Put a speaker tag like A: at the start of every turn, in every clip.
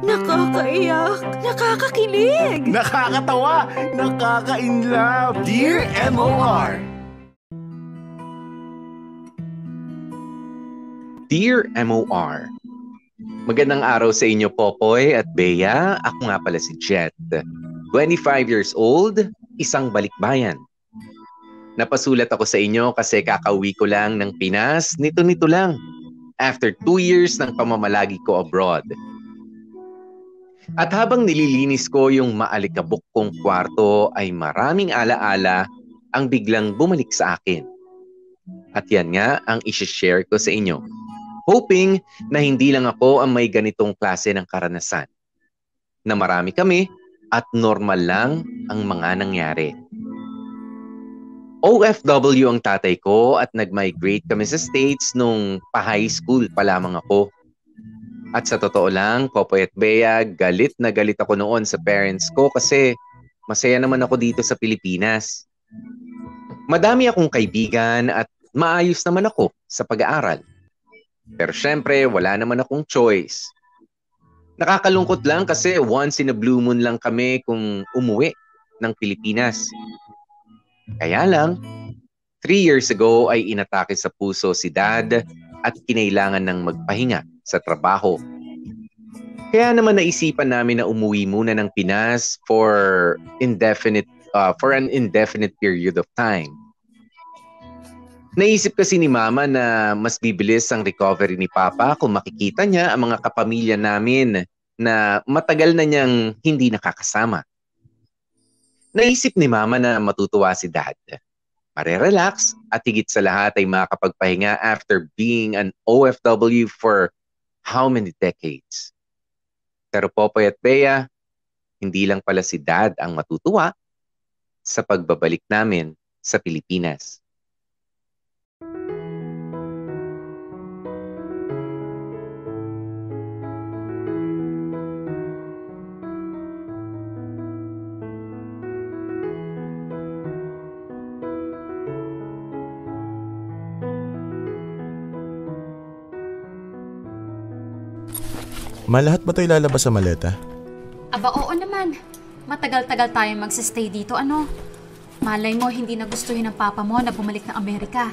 A: Nakakaiyak, nakakakilig.
B: Nakakatawa, nakaka-inlove. Dear MOR.
C: Dear MOR, magandang araw sa inyo, Popoy at Bea. Ako nga pala si Jet. 25 years old, isang balikbayan. Napasulat ako sa inyo kasi kakauwi ko lang ng Pinas, nito-nito lang, after 2 years ng pamamalagi ko abroad. At habang nililinis ko yung maalikabok kong kwarto ay maraming alaala ang biglang bumalik sa akin. At yan nga ang isi-share ko sa inyo. Hoping na hindi lang ako ang may ganitong klase ng karanasan. Na marami kami at normal lang ang mga nangyari. OFW ang tatay ko at nag-migrate kami sa States nung pa-high school pa lamang ako. At sa totoo lang, Popoy at Bea, galit na galit ako noon sa parents ko kasi masaya naman ako dito sa Pilipinas. Madami akong kaibigan at maayos naman ako sa pag-aaral. Pero syempre, wala naman akong choice. Nakakalungkot lang kasi once in a blue moon lang kami kung umuwi ng Pilipinas. Kaya lang, 3 years ago ay inatake sa puso si Dad at kinailangan ng magpahinga sa trabaho. Kaya naman naisipan namin na umuwi muna ng Pinas for an indefinite period of time. Naisip kasi ni Mama na mas bibilis ang recovery ni Papa kung makikita niya ang mga kapamilya namin na matagal na niyang hindi nakakasama. Naisip ni Mama na matutuwa si Dad. Marerelax at higit sa lahat ay makakapagpahinga after being an OFW for how many decades. Pero Popoy at Bea, hindi lang pala si Dad ang matutuwa sa pagbabalik namin sa Pilipinas.
D: Malahat ba tayo lalabas sa maleta?
E: Aba, oo naman. Matagal-tagal tayong magsistay dito, ano? Malay mo, hindi nagustuhin ng papa mo na bumalik ng Amerika.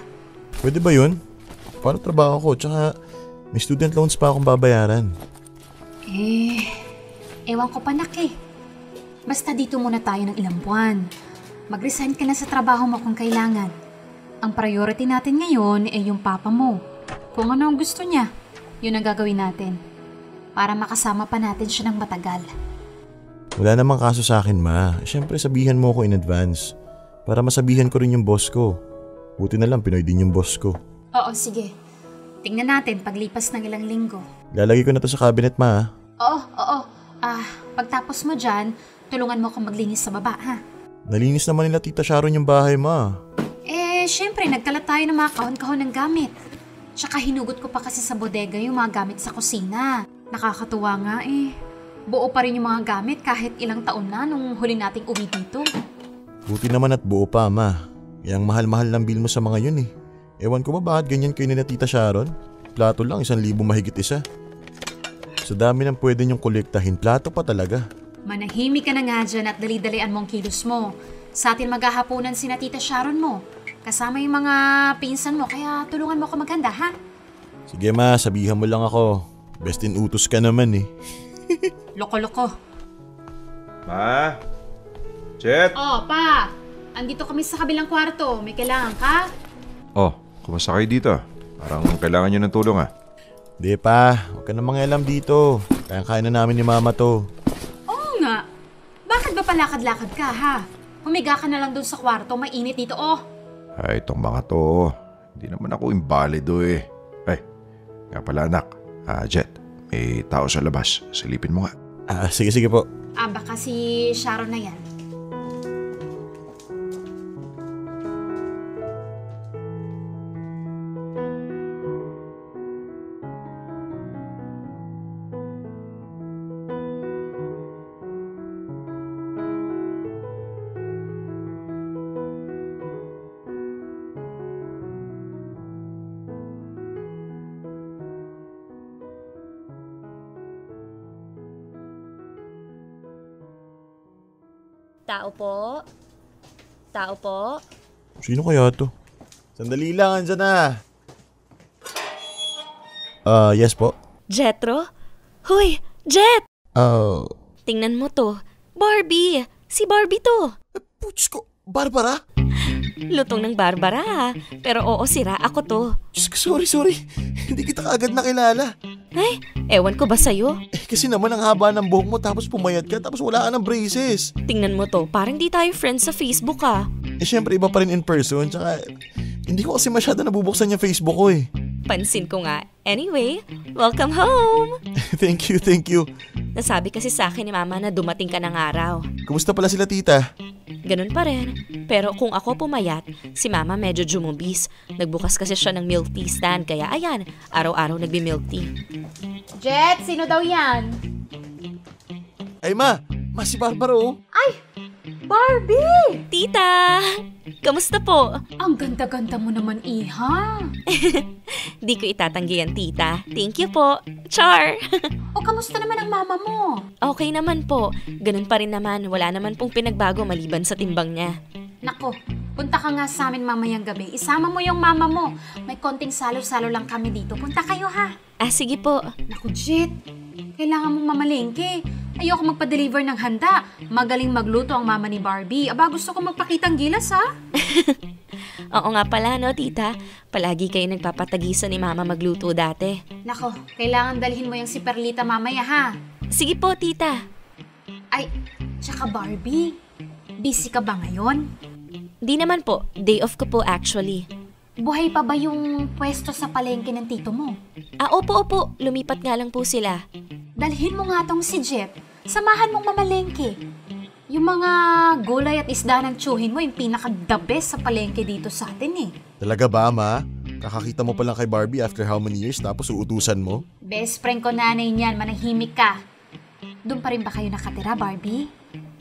D: Pwede ba yun? Paano trabaho ko? Tsaka may student loans pa akong babayaran.
E: Ewan ko pa nak eh. Basta dito muna tayo ng ilang buwan. Mag-resign ka na sa trabaho mo kung kailangan. Ang priority natin ngayon ay yung papa mo. Kung ano ang gusto niya, yun ang gagawin natin. Para makasama pa natin siya ng matagal.
D: Wala namang kaso sa akin, Ma. Siyempre sabihan mo ako in advance. Para masabihan ko rin yung boss ko. Buti na lang Pinoy din yung boss ko.
E: Oo, sige. Tingnan natin paglipas ng ilang linggo.
D: Lalagay ko na to sa cabinet, Ma.
E: Oo. Pagtapos mo dyan, tulungan mo akong maglinis sa baba, ha?
D: Nalinis naman nila Tita Sharon yung bahay, Ma.
E: Siyempre, nagkalat tayo ng mga kahon-kahon ng gamit. Tsaka hinugot ko pa kasi sa bodega yung mga gamit sa kusina. Nakakatuwa nga eh. Buo pa rin yung mga gamit kahit ilang taon na nung huli nating uwi dito.
D: Buti naman at buo pa, Ma. Yang mahal-mahal ng bill mo sa mga yun eh. Ewan ko ba bakit ganyan kayo nila Tita Sharon? Plato lang, 1,000 mahigit isa. Sa dami ng pwede niyong kolektahin, plato pa talaga.
E: Manahimik ka na nga dyan at dali-dalian mong kilos mo. Sa atin maghahaponan si na Tita Sharon mo. Kasama yung mga pinsan mo, kaya tulungan mo ako maghanda, ha?
D: Sige Ma, sabihan mo lang ako. Best in utos ka naman eh.
E: Loko-loko.
F: Ma? Jet?
E: Oh, pa! Andito kami sa kabilang kwarto. May kailangan ka?
F: Oh, kumusta kayo dito? Parang kailangan nyo ng tulong ah.
D: Di pa, huwag ka na mangialam dito. Kaya na namin ni Mama to.
E: Oo nga. Bakit ba palakad-lakad ka, ha? Humiga ka na lang doon sa kwarto. Mainit dito, oh.
F: Ay, itong mga to. Hindi naman ako imbalido eh. Ay, nga pala anak. Jet, may tao sa labas. Silipin mo nga.
D: Sige po.
E: Baka si Sharon na yan.
A: Tao po? Tao po?
D: Sino kaya to? Sandali lang, andyan na. Yes po.
A: Jetro? Hoy, Jet! Tingnan mo to. Barbie! Si Barbie to.
D: Puts ko, Barbara?
A: Lutong ng Barbara ha. Pero oo, sira ako to.
D: Diyos ko, sorry. Hindi kita kaagad nakilala.
A: Ay, ewan ko ba sa'yo?
D: Kasi naman ang haba ng buhok mo tapos pumayat ka tapos wala ka ng braces.
A: Tingnan mo to, parang di tayo friends sa Facebook ha.
D: Syempre iba pa rin in person. Tsaka hindi ko kasi masyado nabubuksan yung Facebook ko eh.
A: Pansin ko nga. Anyway, welcome home!
D: Thank you.
A: Nasabi kasi sa akin ni Mama na dumating ka ng araw.
D: Kumusta pala sila tita?
A: Ganun pa rin. Pero kung ako pumayat, si Mama medyo jumubis. Nagbukas kasi siya ng milk tea stand, kaya ayan, araw-araw nagbi-milk tea.
E: Jet, sino daw yan?
D: Ay ma si Barbara oh.
E: Barbie!
A: Tita! Kamusta po?
E: Ang ganda-ganda mo naman, Iha.
A: Di ko itatanggi yan, tita. Thank you po. Char!
E: O kamusta naman ang mama mo?
A: Okay naman po. Ganun pa rin naman. Wala naman pong pinagbago maliban sa timbang niya.
E: Nako, punta ka nga sa amin mamayang gabi. Isama mo yung mama mo. May konting salo-salo lang kami dito. Punta kayo ha.
A: Ah, sige po.
E: Naku, Jet. Kailangan mong mamalengke. Ayoko magpa-deliver ng handa. Magaling magluto ang mama ni Barbie. Aba, gusto ko magpakitang gilas ha.
A: Oo nga pala, no, tita? Palagi kayo nagpapatagisan ni Mama magluto dati.
E: Nako, kailangan dalhin mo yung si Perlita mamaya ha.
A: Sige po, tita.
E: Ay, tsaka Barbie, busy ka ba ngayon?
A: Di naman po. Day off ko po actually.
E: Buhay pa ba yung pwesto sa palengke ng tito mo?
A: Ah, opo. Lumipat nga lang po sila.
E: Dalhin mo nga tong si Jet. Samahan mong mamalengke. Yung mga gulay at isda ng tsuhin mo, yung pinaka-the best sa palengke dito sa atin eh.
D: Talaga ba ma? Kakakita mo pa lang kay Barbie after how many years tapos uutusan mo?
E: Best friend ko nanay niyan, manahimik ka. Doon pa rin ba kayo nakatira, Barbie?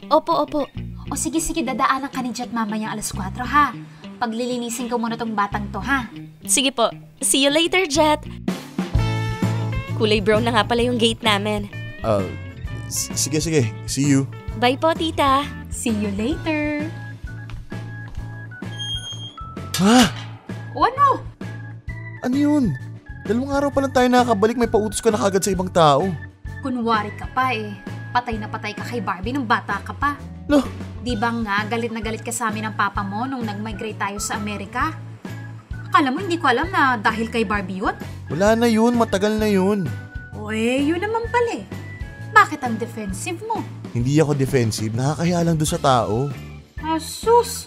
A: Opo.
E: O sige, dadaanan ka ni Jet mamayang alas 4 ha. Paglilinisin ko muna tong batang to ha.
A: Sige po. See you later, Jet. Kulay brown na nga pala yung gate namin.
D: Sige. See you.
A: Bye po, tita.
E: See you later.
D: Ha?
E: O ano?
D: Ano yun? 2 araw pa lang tayo nakakabalik, may pautos ka na kagad sa ibang tao.
E: Kunwari ka pa eh. Patay na patay ka kay Barbie nung bata ka pa.
D: Lo,
E: Di ba nga galit na galit ka sa amin ng papa mo nung nag-migrate tayo sa Amerika? Akala mo hindi ko alam na dahil kay Barbie yun?
D: wala na yun, matagal na yun.
E: O yun naman pala eh. Bakit ang defensive mo?
D: Hindi ako defensive, nakakahiya lang doon sa tao.
E: Asus!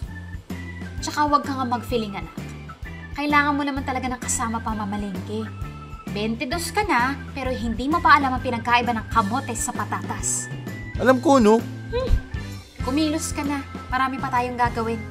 E: Tsaka huwag ka nga mag-feeling anak. Kailangan mo naman talaga ng kasama pang mamalengke. 22 ka na, pero hindi mo pa alam ang pinagkaiba ng kamote sa patatas.
D: Alam ko, no?
E: Kumilos ka na. Marami pa tayong gagawin.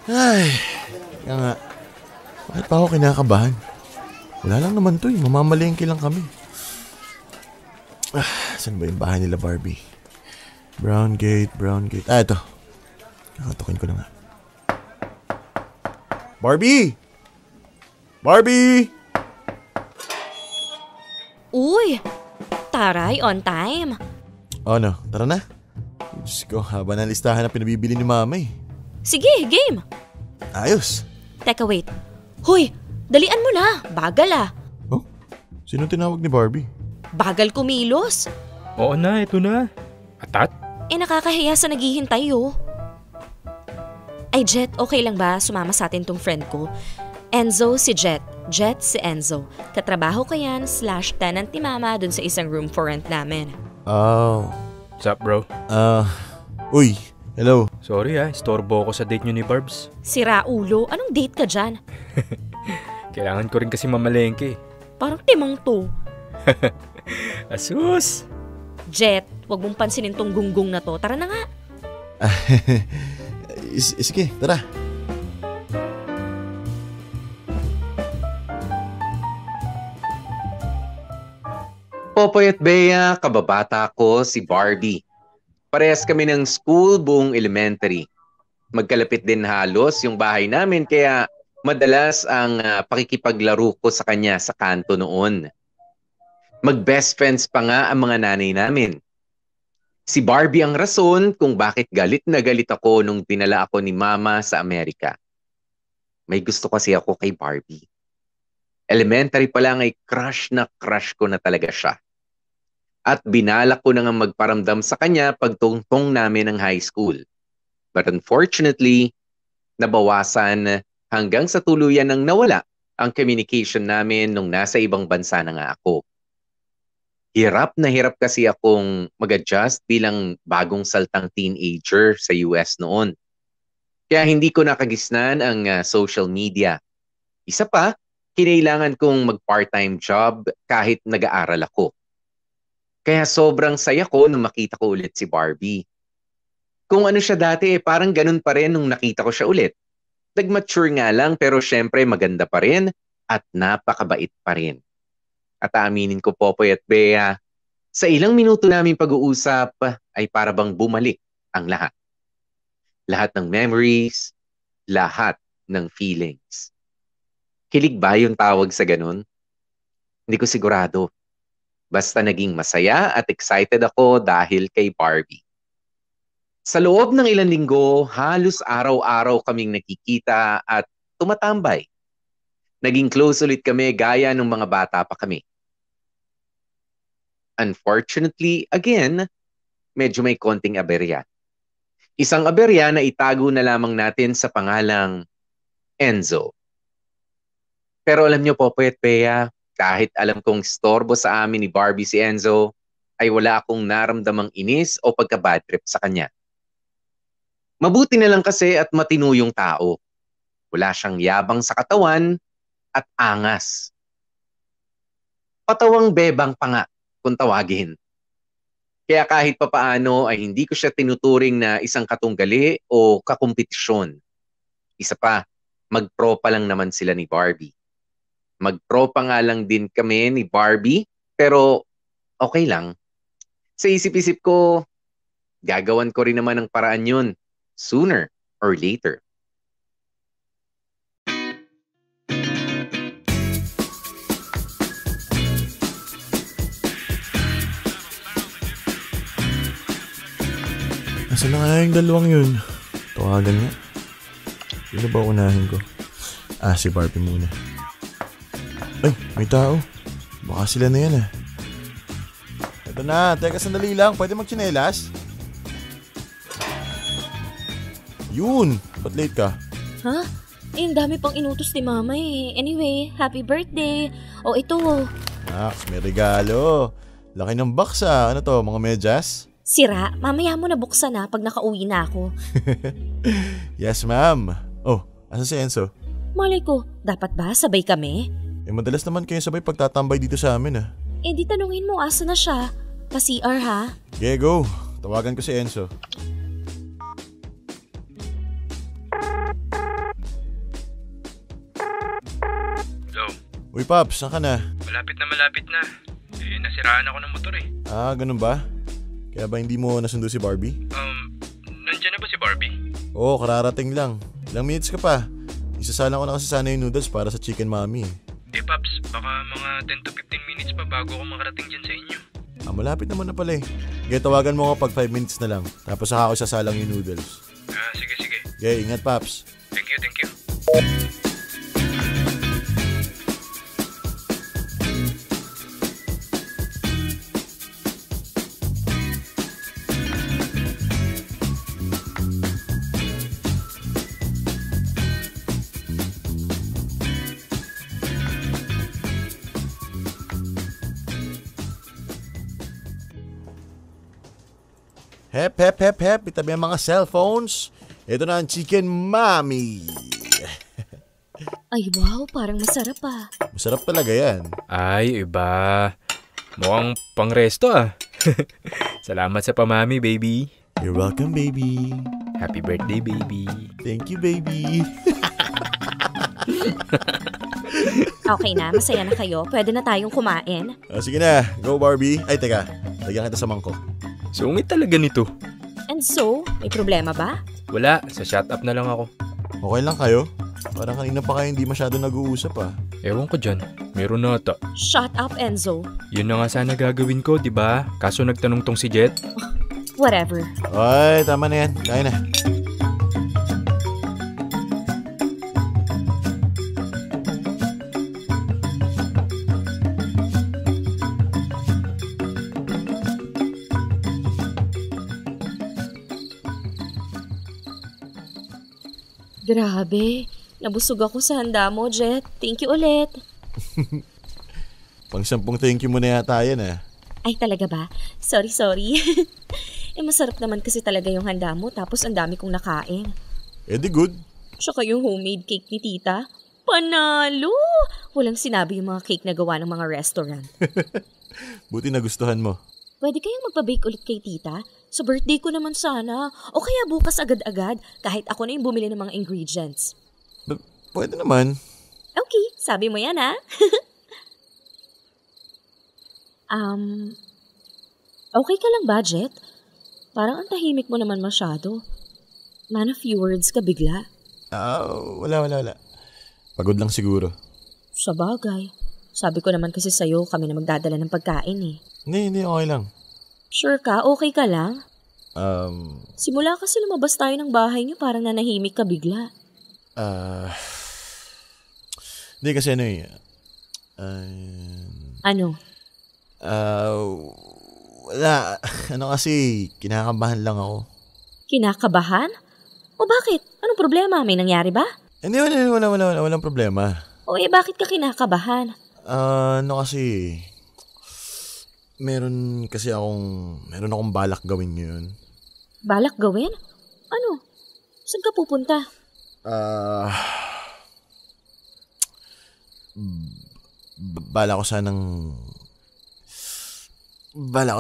D: Ay, kaya nga. Bakit pa ako kinakabahan? Wala lang naman to eh, mamamalengke lang kami. Saan ba yung bahay nila Barbie? Brown gate. Ito. Nakatukin ko na nga. Barbie!
A: Uy! Taray, on time.
D: Ano, tara na. Diyos ko, haba ng listahan na pinabibili ni Mama eh.
A: Sige, game.
D: Ayos.
A: Teka, wait. Hoy, dalian mo na. Bagal ah.
D: Oh? Sino tinawag ni Barbie?
A: Bagal kumilos.
G: Oo na, ito na. Atat?
A: Nakakahiya sa naghihintay oh. Ay Jet, okay lang ba sumama sa atin tong friend ko? Enzo si Jet, Jet si Enzo. Katrabaho ko yan / tenant ni Mama dun sa isang room for rent namin.
D: Oh.
G: What's up, bro?
D: Uy, hello.
G: Sorry istorbo ako sa date nyo ni Barbs.
A: Sira ulo, anong date ka dyan?
G: Kailangan ko rin kasi mamalengke.
A: Parang timang to.
G: Asus!
A: Jet, wag mong pansinin tong gunggong na to. Tara na nga.
D: Sige, tara.
C: Popoy at Bea, kababata ko si Barbie. Parehas kami ng school buong elementary. Magkalapit din halos yung bahay namin kaya madalas ang pakikipaglaro ko sa kanya sa kanto noon. Mag-best friends pa nga ang mga nanay namin. Si Barbie ang rason kung bakit galit na galit ako nung dinala ako ni Mama sa Amerika. May gusto kasi ako kay Barbie. Elementary pa lang ay crush ko na talaga siya. At binalak ko na nga magparamdam sa kanya pagtungtong namin ng high school. But unfortunately, nabawasan hanggang sa tuluyan nang nawala ang communication namin nung nasa ibang bansa na nga ako. Hirap na hirap kasi akong mag-adjust bilang bagong saltang teenager sa US noon. Kaya hindi ko nakagisnan ang social media. Isa pa, kinailangan kong mag-part-time job kahit nag-aaral ako. Kaya sobrang saya ko nung makita ko ulit si Barbie. Kung ano siya dati, parang ganun pa rin nung nakita ko siya ulit. Nag-mature nga lang pero syempre maganda pa rin at napakabait pa rin. At aaminin ko, Popoy at Bea, sa ilang minuto namin pag-uusap ay para bang bumalik ang lahat. Lahat ng memories, lahat ng feelings. Kilig ba yung tawag sa ganun? Hindi ko sigurado. Basta naging masaya at excited ako dahil kay Barbie. Sa loob ng ilang linggo, halos araw-araw kaming nakikita at tumatambay. Naging close ulit kami gaya ng mga bata pa kami. Unfortunately, again, medyo may konting aberya. Isang aberya na itago na lamang natin sa pangalang Enzo. Pero alam niyo, Popoy at Bea, kahit alam kong istorbo sa amin ni Barbie si Enzo, ay wala akong naramdamang inis o pagka-bad trip sa kanya. Mabuti na lang kasi at matino yung tao. Wala siyang yabang sa katawan at angas. Patawang bebang pa nga kung tawagin. Kaya kahit papaano ay hindi ko siya tinuturing na isang katunggali o kakompetisyon. Isa pa, mag-pro pa lang naman sila ni Barbie. Mag-pro pa nga lang din kami ni Barbie, pero okay lang. Sa isip-isip ko, gagawan ko rin naman ng paraan yun, sooner or later.
D: Nasaan na nga yung dalawang yun? Tawagan nga. Sino ba unahin ko? Si Barbie muna. Ay, may tao. Baka sila na yan Ito na, teka sandali lang. Pwede magtsinelas? Yun! Ba't late ka?
A: Ha? Ang dami pang inutos ni Mama eh. Anyway, happy birthday. O ito.
D: Max, may regalo. Laki ng box Ano to, mga medyas?
A: Sira, mamaya mo na buksan pag nakauwi na ako.
D: Yes, ma'am. Oh, asan si Enzo?
A: Malay ko, dapat ba sabay kami?
D: Madalas naman kayo sabay pagtatambay dito sa amin
A: Di tanungin mo asa na siya. Pa-CR ha?
D: Okay, go. Tawagan ko si Enzo.
G: Hello?
D: Uy, Paps, saan ka na?
G: Malapit na. Nasiraan ako ng motor
D: Ganun ba? Kaya ba hindi mo nasundo si Barbie?
G: Nandiyan na ba si Barbie?
D: Oo, kararating lang. Ilang minutes ka pa. Isasalang ko na kasi sana yung noodles para sa chicken mommy
G: Paps, baka mga 10 to 15 minutes pa bago ako makarating dyan sa inyo.
D: Malapit naman na pala Okay, tawagan mo ako pag 5 minutes na lang. Tapos saka ako isasalang yung noodles.
G: Sige.
D: Okay, ingat, Paps.
G: Thank you.
D: Hep. Itabi ang mga cellphones. Ito na ang chicken mommy.
A: Ay wow, parang masarap
D: Masarap talaga yan.
G: Ay, iba. Mukhang pang-resto Salamat sa pamami, baby.
D: You're welcome, baby.
G: Happy birthday, baby.
D: Thank you, baby.
A: Okay na, masaya na kayo. Pwede na tayong kumain.
D: Sige na, go Barbie. Ay, teka. Lagyan kita sa mangkok.
G: Sungit talaga nito.
A: And so, may problema ba?
G: Wala, sa shut up na lang ako.
D: Okay lang kayo? Parang kanina pa kayo hindi masyado nag-uusap
G: Ewan ko dyan, meron na ata.
A: Shut up, Enzo.
G: Yun na nga sana gagawin ko, di ba? Kaso nagtanong tong si Jet.
A: Whatever.
D: Ay, tama na yan. Kaya na.
A: Grabe. Nabusog ako sa handa mo, Jet. Thank you ulit.
D: Pang-10 thank you mo na yata yan
A: Ay, talaga ba? Sorry. Masarap naman kasi talaga yung handa mo tapos ang dami kong nakain.
D: Di good.
A: Tsaka yung homemade cake ni tita. Panalo! Walang sinabi yung mga cake na gawa ng mga restaurant.
D: Buti nagustuhan mo.
A: Pwede kayang magpa-bake ulit kay tita? Sa birthday ko naman sana. O kaya bukas agad-agad kahit ako na yung bumili ng mga ingredients.
D: Pwede naman.
A: Okay, sabi mo yan okay ka lang ba, Jet? Parang ang tahimik mo naman masyado. Man of few words ka bigla.
D: Wala. Pagod lang siguro.
A: Sa bagay. Sabi ko naman kasi sa'yo kami na magdadala ng pagkain
D: Hindi, okay lang.
A: Sure ka? Okay ka lang?
D: Simula
A: kasi lumabas tayo ng bahay niyo parang nanahimik ka bigla.
D: Hindi kasi
A: Ano?
D: Wala. Kasi, kinakabahan lang ako.
A: Kinakabahan? O bakit? Anong problema? May nangyari ba?
D: Hindi, walang problema.
A: O bakit ka kinakabahan?
D: Kasi, meron akong balak gawin ngayon.
A: Balak gawin? Ano? Saan ka pupunta?
D: Bala ko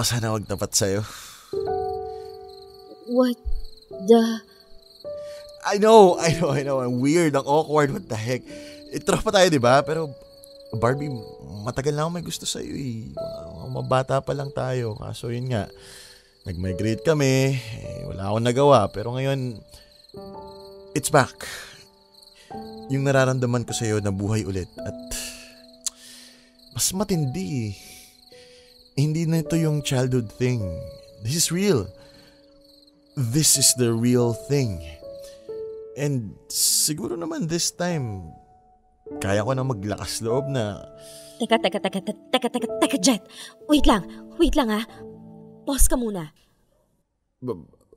D: sana magtapat sa'yo.
A: What the...
D: I know. Ang weird, ang awkward, what the heck. Tropa tayo, di ba? Pero, Barbie, matagal na ako may gusto sa'yo Mga bata pa lang tayo. Kaso yun nga, nag-migrate kami. Wala akong nagawa. Pero ngayon, it's back. Yung nararamdaman ko sa'yo na buhay ulit. At mas matindi. Hindi na ito yung childhood thing. This is real. This is the real thing. And siguro naman this time, kaya ko na maglakas loob na...
A: Teka, Jet. Wait lang Pause ka muna.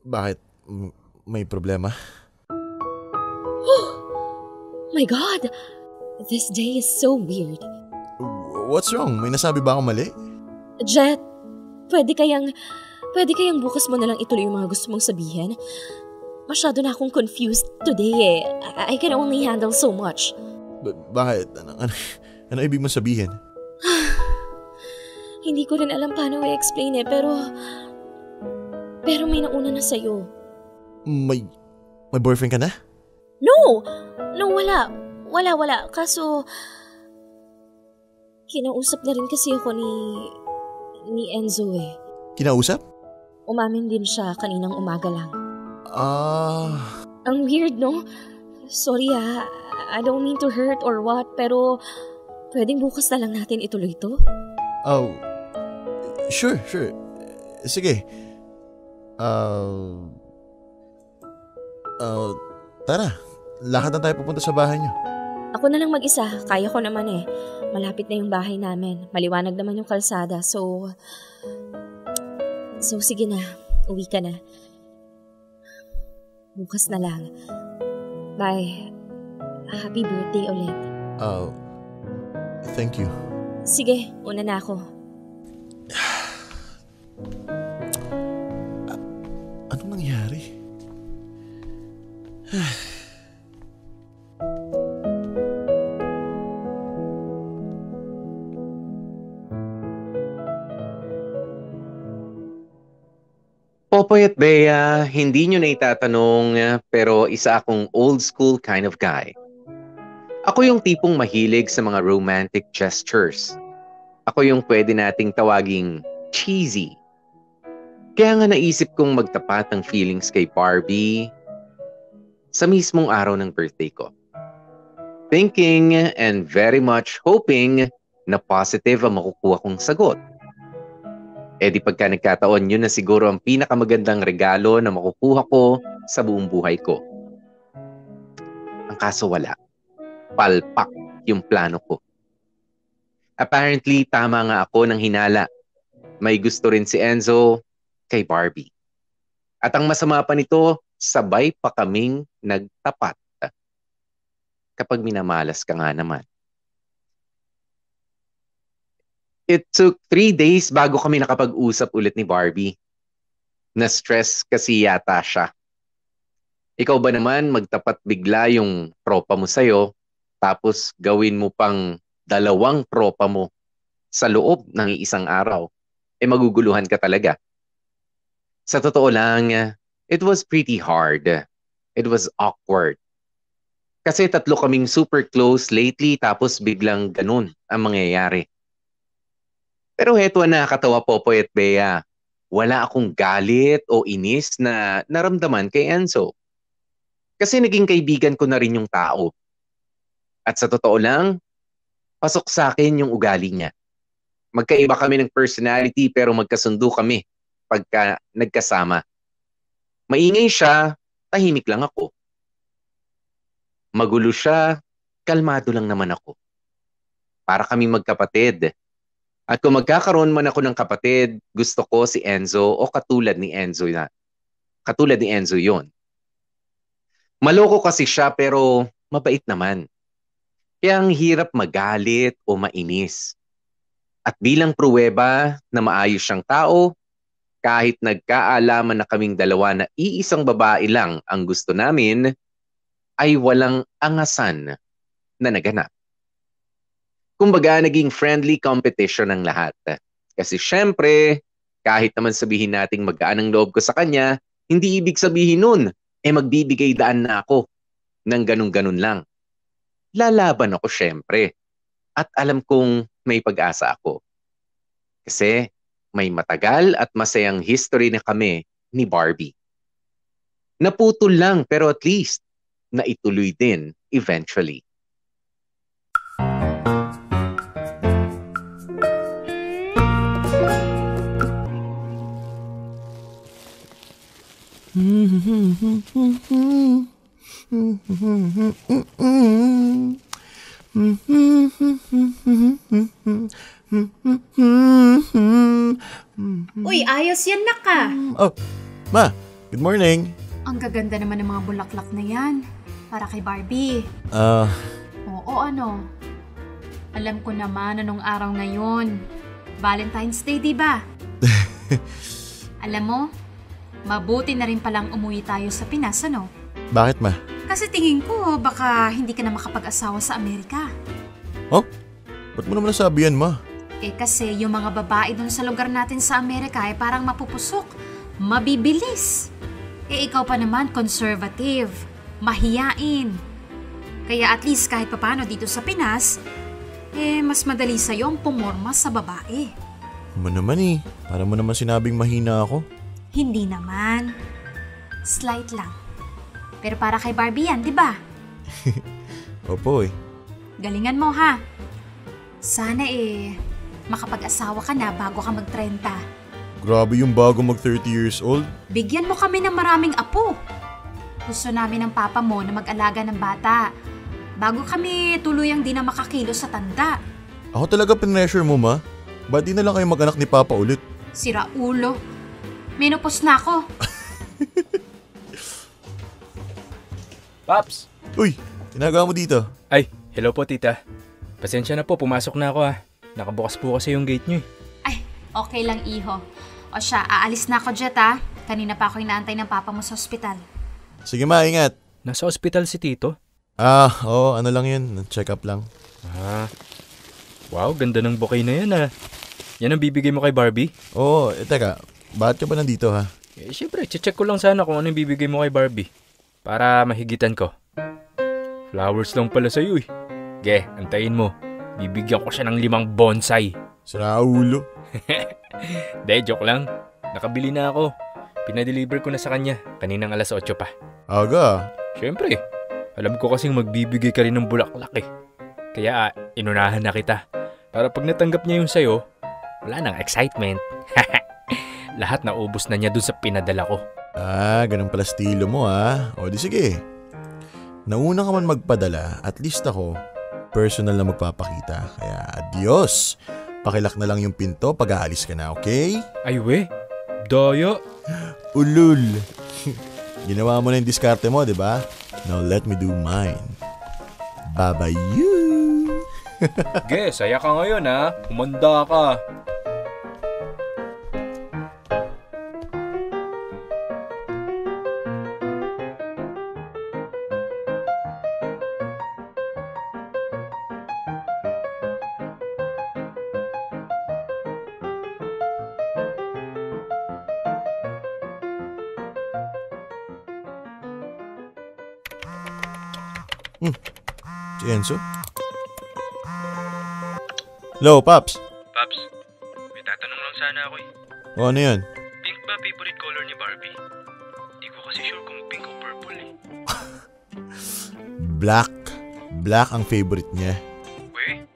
D: Bakit? May problema?
A: My God! This day is so weird.
D: What's wrong? May nasabi ba akong mali?
A: Jet, pwede kayang bukas mo na lang ituloy yung mga gusto mong sabihin? Masyado na akong confused today I can only handle so much.
D: Bakit? Ano ibig mong sabihin?
A: Hindi ko rin alam paano i-explain pero may nauna na sa'yo.
D: May boyfriend ka na?
A: No, wala. Kaso, kinausap na rin kasi ako ni Enzo
D: Kinausap?
A: Umamin din siya kaninang umaga lang. Ang weird, no? Sorry I don't mean to hurt or what, pero pwedeng bukas na lang natin ituloy ito?
D: Oh, sure. Sige. Tara, lakad na tayo pupunta sa bahay niyo.
A: Ako na lang mag-isa, kaya ko naman Malapit na yung bahay namin. Maliwanag naman yung kalsada, so sige na, uwi ka na. Bukas na lang. Bye. Happy birthday ulit.
D: Thank you.
A: Sige, una na ako.
D: Anong nangyari?
C: Popoy at Bea, hindi nyo na itatanong pero isa akong old school kind of guy. Ako yung tipong mahilig sa mga romantic gestures. Ako yung pwede nating tawaging cheesy. Kaya nga naisip kong magtapat ng feelings kay Barbie sa mismong araw ng birthday ko. Thinking and very much hoping na positive ang makukuha kong sagot. Eh di pagka nagkataon, yun na siguro ang pinakamagandang regalo na makukuha ko sa buong buhay ko. Ang kaso wala. Palpak yung plano ko. Apparently, tama nga ako ng hinala. May gusto rin si Enzo kay Barbie. At ang masama pa nito, sabay pa kaming nagtapat. Kapag minamalas ka nga naman. It took 3 days bago kami nakapag-usap ulit ni Barbie. Na-stress kasi yata siya. Ikaw ba naman magtapat bigla yung tropa mo sa'yo, tapos gawin mo pang 2 tropa mo sa loob ng isang araw, maguguluhan ka talaga. Sa totoo lang, it was pretty hard. It was awkward. Kasi 3 kaming super close lately, tapos biglang ganun ang mangyayari. Pero heto na nakakatawa, Popoy at Bea. Wala akong galit o inis na naramdaman kay Enzo. Kasi naging kaibigan ko na rin yung tao. At sa totoo lang, pasok sa akin yung ugali niya. Magkaiba kami ng personality pero magkasundo kami pagka nagkasama. Maingay siya, tahimik lang ako. Magulo siya, kalmado lang naman ako. Para kaming magkapatid. At kung magkakaroon man ako ng kapatid, gusto ko si Enzo o katulad ni Enzo na. Katulad ni Enzo yon. Maloko kasi siya pero mabait naman. Kaya ang hirap magalit o mainis. At bilang pruweba na maayos siyang tao, kahit nagkaalaman na kaming dalawa na iisang babae lang ang gusto namin, ay walang angasan na naganap. Kumbaga, naging friendly competition ng lahat. Kasi syempre, kahit naman sabihin nating magaan ang loob ko sa kanya, hindi ibig sabihin nun, magbibigay daan na ako ng ganun-ganun lang. Lalaban ako syempre. At alam kong may pag-asa ako. Kasi may matagal at masayang history na kami ni Barbie. Naputol lang pero at least naituloy din eventually.
E: Uy, ayos yan, Naka.
D: Oh, Ma, good morning.
E: Ang gaganda naman ng mga bulaklak na yan. Para kay Barbie. Oo, ano? Alam ko naman anong araw ngayon. Valentine's Day, di ba? Alam mo, mabuti na rin palang umuwi tayo sa Pinas, ano?
D: Bakit, Ma?
E: Kasi tingin ko, baka hindi ka na makapag-asawa sa Amerika.
D: Oh, ba't mo naman nasabi yan, Ma?
E: Kasi yung mga babae dun sa lugar natin sa Amerika parang mapupusok, mabibilis. Ikaw pa naman conservative, mahiyain. Kaya at least kahit papano dito sa Pinas, mas madali sa'yo ang pumorma sa babae.
D: Mo naman para mo naman sinabing mahina ako.
E: Hindi naman. Slight lang. Pero para kay Barbie yan, di ba?
D: Opo
E: Galingan mo ha. Sana makapag-asawa ka na bago ka mag-30.
D: Grabe yung bago mag 30 years old.
E: Bigyan mo kami ng maraming apo. Gusto namin ng papa mo na mag-alaga ng bata bago kami tuluyang di na makakilos sa tanda.
D: Ako talaga pinressure mo, Ma? Ba't di na lang kayo mag-anak ni Papa ulit?
E: Sira ulo. Menopause na ako.
H: Paps!
D: Uy, ginagawa mo dito?
H: Ay, hello po tita. Pasensya na po, pumasok na ako Nakabukas po kasi yung gate nyo
E: Ay, okay lang iho. O siya, aalis na ako Jet Kanina pa ako inaantay ng papa mo sa ospital.
D: Sige Ma, ingat.
H: Nasa ospital si Tito?
D: Oo, ano lang yun, check up lang.
H: Wow, ganda ng bouquet na yan Yan ang bibigay mo kay Barbie?
D: Oo, teka, bakit ka ba nandito ha?
H: Siyempre, check ko lang sana kung ano yung bibigay mo kay Barbie. Para mahigitan ko. Flowers lang pala sa'yo eh. Ge, antayin mo. Bibigyan ko siya ng 5 bonsai.
D: Sa ulo.
H: De, joke lang. Nakabili na ako. Pinadeliver ko na sa kanya. Kaninang alas 8 pa.
D: Aga.
H: Siyempre, alam ko kasing magbibigay ka rin ng bulaklak eh. Kaya inunahan na kita. Para pag natanggap niya yung sayo, wala nang excitement. Lahat naubos na niya dun sa pinadala ko.
D: Ganun pala estilo mo O di sige. Nauna ka man magpadala, at least ako, personal na magpapakita. Kaya adios. Pakilak na lang yung pinto pag aalis ka na, okay?
H: Ay we, daya.
D: Ulul. Ginawa mo na yung diskarte mo, di ba? Now let me do mine. Babayu.
H: Ge, saya ka ngayon Humanda ka.
D: Si Enzo? Hello, Paps.
G: Paps, may tatanong lang sana ako eh.
D: O ano yan?
G: Pink ba favorite color ni Barbie? Di ko kasi sure kung pink o purple eh.
D: Black. Black ang favorite niya.
G: We?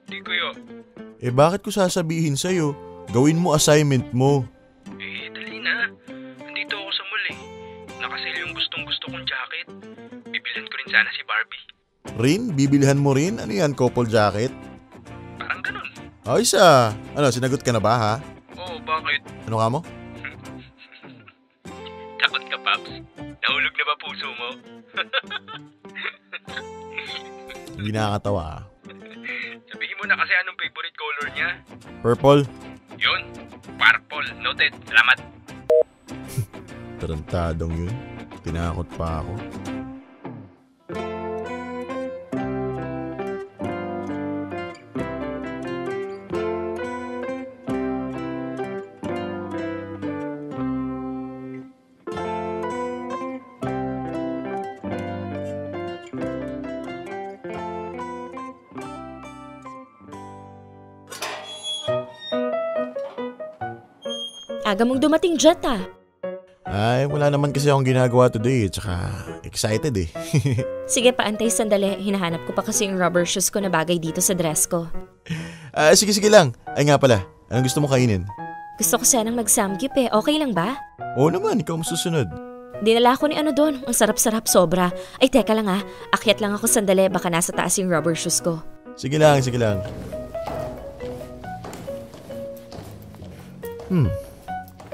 G: Di ko yun.
D: Bakit ko sasabihin sa'yo? Gawin mo assignment mo.
G: Dali na. Nandito ako sa mall eh. Nakasale yung gustong-gusto kong jacket. Bibilhan ko rin sana si Barbie.
D: Rin? Bibilhan mo rin? Ano yan, couple jacket?
G: Parang ganun.
D: Ayos Ano, sinagot ka na ba ha?
G: Oo, bakit?
D: Ano ka mo?
G: Takot ka, Paps. Nahulog na ba puso mo?
D: Hindi nakakatawa
G: Sabihin mo na kasi anong favorite color niya.
D: Purple?
G: Yun. Purple. Noted. Salamat.
D: Tarantadong yun. Tinakot pa ako.
A: Aga mong dumating, Jet
D: Ay, wala naman kasi akong ginagawa today. Tsaka excited eh.
A: Sige, paantay sandali. Hinahanap ko pa kasi yung rubber shoes ko na bagay dito sa dress ko.
D: Sige lang. Ay nga pala, anong gusto mo kainin?
A: Gusto ko sanang mag-samgyup eh. Okay lang ba?
D: Oo naman, ikaw ang susunod.
A: Dinala ko ni ano doon. Ang sarap-sarap sobra. Ay, teka lang Akyat lang ako sandali. Baka nasa taas yung rubber shoes ko.
D: Sige lang.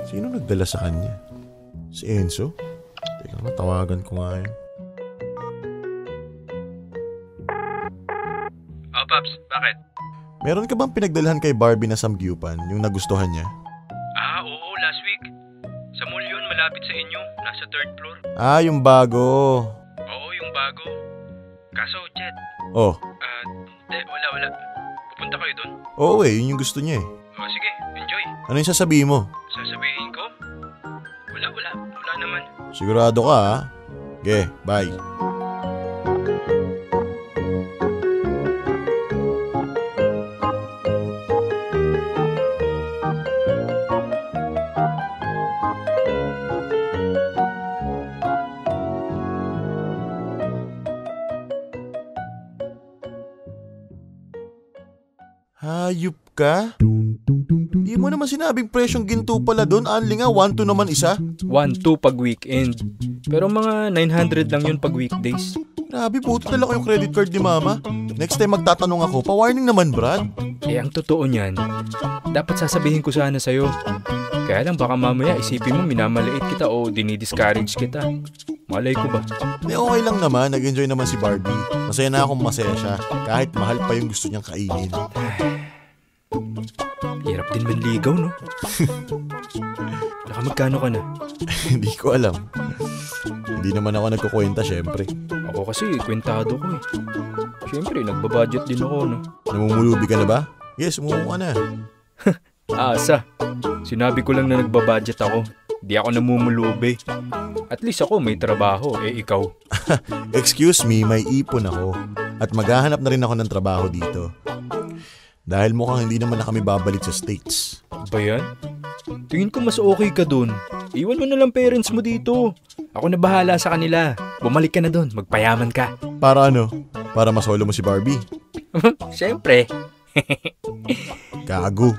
D: Sino nagdala sa kanya? Si Enzo? Teka nga, tawagan ko nga yun.
G: Oh, Paps. Bakit?
D: Meron ka bang pinagdalhan kay Barbie na samgyupan, yung nagustuhan niya?
G: Oo. Last week. Sa mall yun, malapit sa inyo. Nasa 3rd floor.
D: Yung bago.
G: Oo, yung bago. Kaso, Jet.
D: Oh.
G: Wala. Pupunta kayo dun?
D: Oo yun yung gusto niya eh.
G: Oh, sige. Enjoy.
D: Ano yung sasabihin mo?
G: Sasabihin ko? Wala naman.
D: Sigurado ka Okay, bye. Hayop ka? Di mo naman sinabing presyong ginto pala doon. Anli nga, 1-2 naman isa.
H: 1-2 pag weekend. Pero mga 900 lang yun pag weekdays.
D: Grabe, buti na lang yung credit card ni Mama. Next time magtatanong ako, pa-warning naman, Brad.
H: Ang totoo niyan, dapat sasabihin ko sana sa'yo. Kaya lang baka mamaya isipin mo minamaliit kita o dinidiscourage kita. Malay ko ba?
D: Okay lang naman, nag-enjoy naman si Barbie. Masaya na akong masaya siya, kahit mahal pa yung gusto niyang kainin.
H: Hirap din manligaw, no? Magkano ka na?
D: Hindi ko alam. Hindi naman ako nagkukwenta, syempre.
H: Ako kasi, kwentado ko eh. Syempre, nagbabudget din ako, no?
D: Namumulubi ka na ba? Yes, umuha ka na.
H: Asa. Sinabi ko lang na nagbabudget ako. Di ako namumulubi. At least ako may trabaho, ikaw.
D: Excuse me, may ipon ako. At maghahanap na rin ako ng trabaho dito. Dahil mukhang hindi naman na kami babalik sa States.
H: Ba yan? Tingin ko mas okay ka dun. Iwan mo na lang parents mo dito. Ako na bahala sa kanila. Bumalik ka na dun, magpayaman ka.
D: Para ano? Para masolo mo si Barbie?
H: Siyempre.
D: Gago.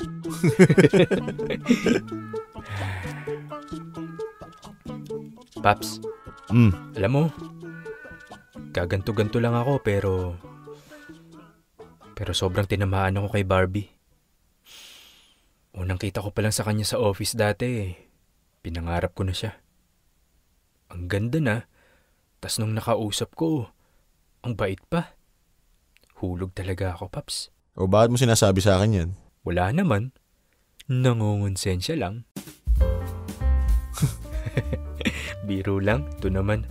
H: Paps, alam mo, gaganto-ganto lang ako pero sobrang tinamaan ako kay Barbie. Unang kita ko pa lang sa kanya sa office dati, pinangarap ko na siya. Ang ganda na, tas nung nakausap ko, ang bait pa. Hulog talaga ako, Paps.
D: O bakit mo sinasabi sa akin yan?
H: Wala naman. Nangungonsensya lang. Biro lang. Ito naman.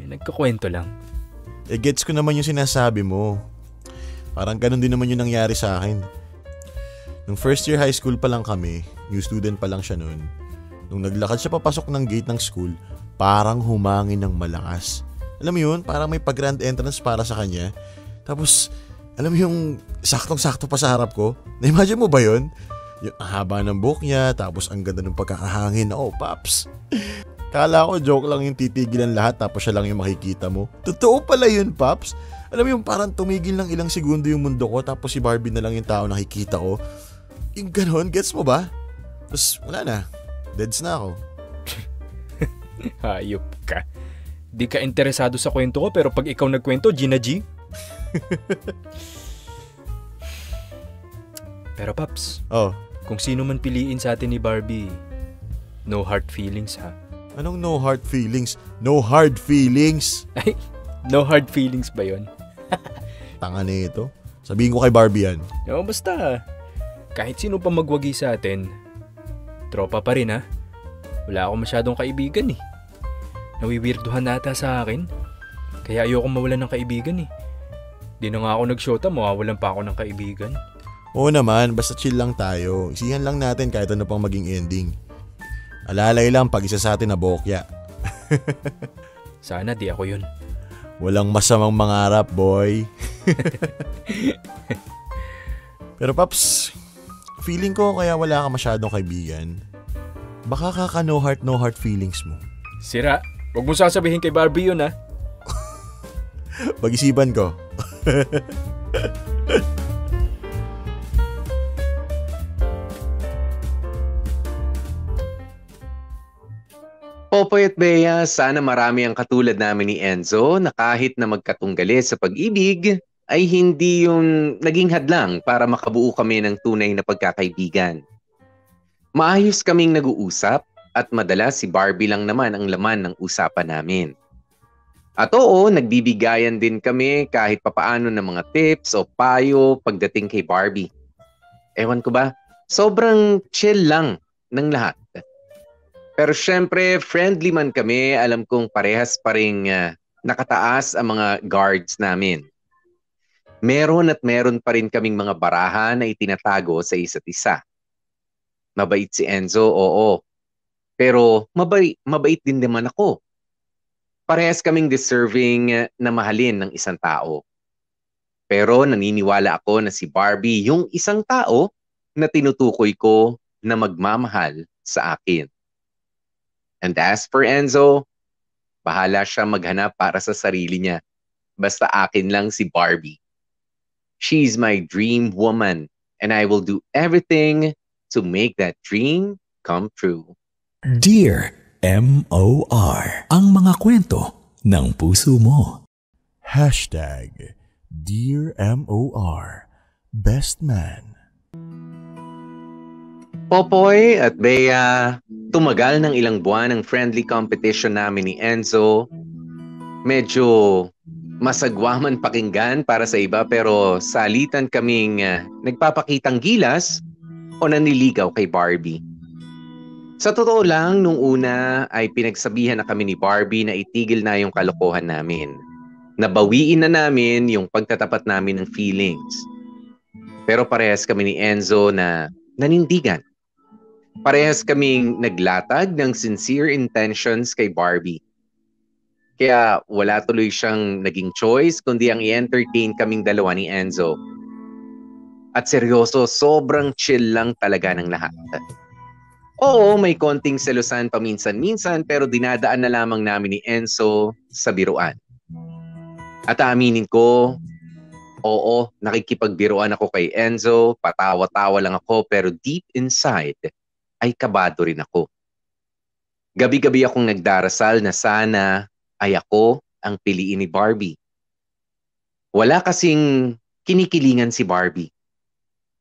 H: Nagkakwento lang.
D: Gets ko naman yung sinasabi mo. Parang ganun din naman yung nangyari sa akin. Nung first year high school pa lang kami, new student pa lang siya noon. Nung naglakad siya papasok ng gate ng school, parang humangin ng malakas. Alam mo yun? Parang may pag-grand entrance para sa kanya. Tapos, alam mo yung saktong-sakto pa sa harap ko? Na-imagine mo ba yun? Yung haba ng buhok niya, tapos ang ganda ng pagkakahangin. Oh, Paps. Kala ko joke lang yung titigilan lahat, tapos siya lang yung makikita mo. Totoo pala yun, Paps. Alam mo yung parang tumigil ng ilang segundo yung mundo ko, tapos si Barbie na lang yung tao nakikita ko. Yung ganon, gets mo ba? Tapos wala na. Deads na ako.
H: Hayop ka. Di ka interesado sa kwento ko, pero pag ikaw nagkwento, Gina G. Pero Paps, kung sino man piliin sa atin ni Barbie, no hard feelings ha.
D: Anong no hard feelings? No hard feelings?
H: Ay, no hard feelings ba yun?
D: Tanga na ito. Sabihin ko kay Barbie yan.
H: No, basta. Kahit sino pa magwagi sa atin, tropa pa rin ha. Wala akong masyadong kaibigan eh. Nawiwirduhan nata sa akin. Kaya ayoko mawalan ng kaibigan eh. Di na nga ako nagsyota, mawawalan pa ako ng kaibigan.
D: Oo naman, basta chill lang tayo. Isihan lang natin kahit ano pang maging ending. Alalay lang pag isa sa atin na bokya.
H: Sana di ako yun.
D: Walang masamang mangarap, boy. Pero Paps, feeling ko kaya wala ka masyadong kaibigan. Baka kaka no heart feelings mo.
H: Sira, wag mo sasabihin kay Barbie yun ha.
D: Pag-isipan ko.
C: Popoy at Bea, sana marami ang katulad namin ni Enzo na kahit na magkatunggali sa pag-ibig, ay hindi yung naging hadlang para makabuo kami ng tunay na pagkakaibigan. Maayos kaming nag-uusap at madalas si Barbie lang naman ang laman ng usapan namin. At oo, nagbibigayan din kami kahit papaano ng mga tips o payo pagdating kay Barbie. Ewan ko ba, sobrang chill lang ng lahat. Pero syempre, friendly man kami, alam kong parehas pa rin nakataas ang mga guards namin. Meron pa rin kaming mga baraha na itinatago sa isa't isa. Mabait si Enzo, oo. Pero mabait din naman ako. Parehas kaming deserving na mahalin ng isang tao. Pero naniniwala ako na si Barbie yung isang tao na tinutukoy ko na magmamahal sa akin. And as for Enzo, bahala siya maghanap para sa sarili niya. Basta akin lang si Barbie. She's my dream woman and I will do everything to make that dream come true.
I: Dear M.O.R. Ang mga kwento ng puso mo.
D: #Dear M.O.R. Best Man.
C: Popoy at Bea, tumagal ng ilang buwan ang friendly competition namin ni Enzo. Medyo masagwaman pakinggan para sa iba pero salitan kaming nagpapakitang gilas o naniligaw kay Barbie. Sa totoo lang, nung una ay pinagsabihan na kami ni Barbie na itigil na yung kalokohan namin. Nabawiin na namin yung pagtatapat namin ng feelings. Pero parehas kami ni Enzo na nanindigan. Parehas kaming naglatag ng sincere intentions kay Barbie. Kaya wala tuloy siyang naging choice kundi ang i-entertain kaming dalawa ni Enzo. At seryoso, sobrang chill lang talaga ng lahat. Oo, may konting selusan paminsan-minsan pero dinadaan na lamang namin ni Enzo sa biruan. At aminin ko, oo, nakikipagbiruan ako kay Enzo, patawa-tawa lang ako pero deep inside ay kabado rin ako. Gabi-gabi akong nagdarasal na sana ay ako ang piliin ni Barbie. Wala kasing kinikilingan si Barbie.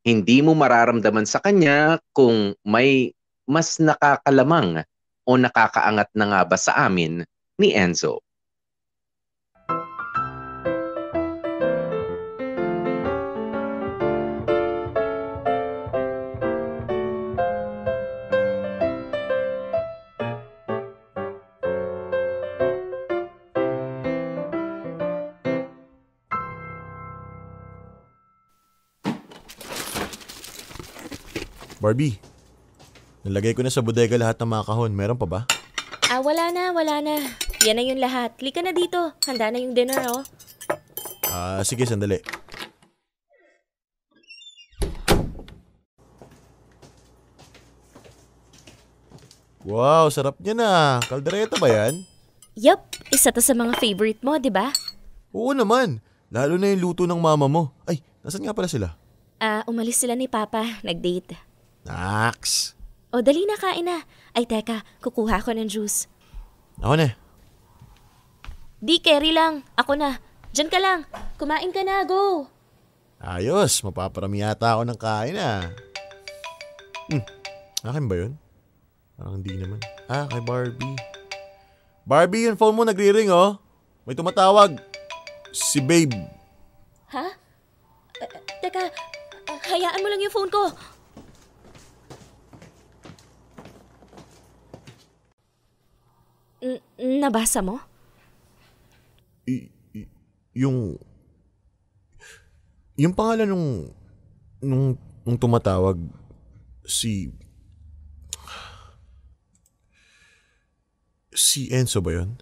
C: Hindi mo mararamdaman sa kanya kung may mas nakakalamang o nakakaangat na nga ba sa amin ni Enzo.
D: Barbie, nalagay ko na sa bodega lahat ng mga kahon. Meron pa ba?
A: Wala na. Yan na yung lahat. Lika na dito. Handa na yung dinner, oh.
D: Sige, sandali. Wow, sarap niya na. Kaldereta ba yan?
A: Yup, isa to sa mga favorite mo, di ba?
D: Oo naman. Lalo na yung luto ng mama mo. Ay, nasan nga pala sila?
A: Umalis sila ni Papa. Nag-date.
D: Naks.
A: O, dali na, kain na. Ay, teka, kukuha ko ng juice.
D: Ako na.
A: Di, carry lang. Ako na. Diyan ka lang. Kumain ka na, go.
D: Ayos, mapaparami yata ako ng kain Akin ba yun? Parang hindi naman. Kay Barbie. Barbie, yung phone mo nagri-ring, oh. May tumatawag. Si Babe.
A: Ha? Teka, hayaan mo lang yung phone ko. Nabasa mo?
D: Yung pangalan nung tumatawag, si Enzo ba yun?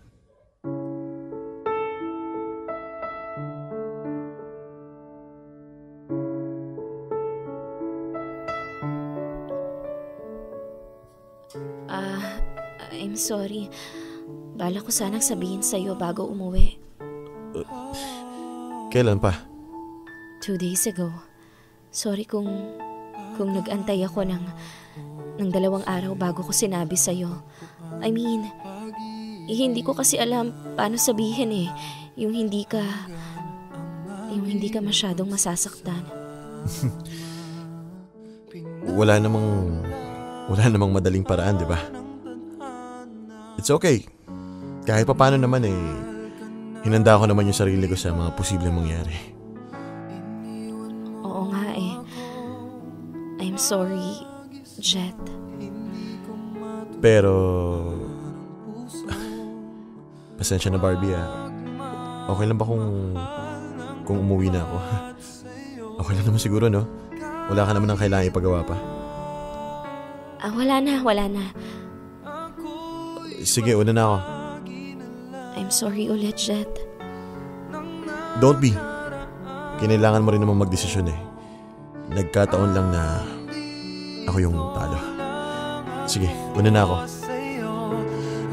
A: I'm sorry. Bala ko sanang sabihin sa'yo bago umuwi.
D: Kailan pa?
A: 2 days ago. Sorry kung nag-antay ako ng 2 araw bago ko sinabi sa'yo. I mean, hindi ko kasi alam paano sabihin yung hindi ka masyadong masasaktan.
D: Wala namang madaling paraan, di ba? It's okay. Kahit pa paano naman hinanda ko naman yung sarili ko sa mga posibleng mangyari.
A: Oo nga I'm sorry, Jet.
D: Pero pasensya na, Barbie. Okay lang ba kung umuwi na ako? Okay lang naman siguro, no? Wala ka naman ang kailangan ipagawa pa.
A: Wala na.
D: Sige, una na ako.
A: I'm sorry ulit, Jet.
D: Don't be. Kinailangan mo rin naman magdesisyon Nagkataon lang na ako yung talo. Sige, una na ako.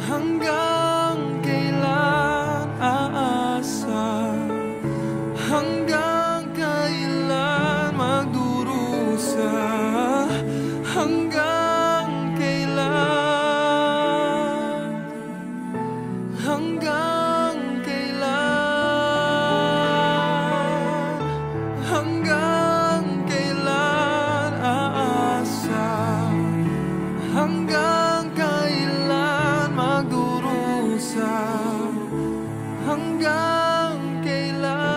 J: Hanggang kailan aasa? Hanggang kailan magdurusa? Hanggang kailan? Hanggang kailan? Hanggang kailan aasa? Hanggang kailan magdurusa? Hanggang kailan?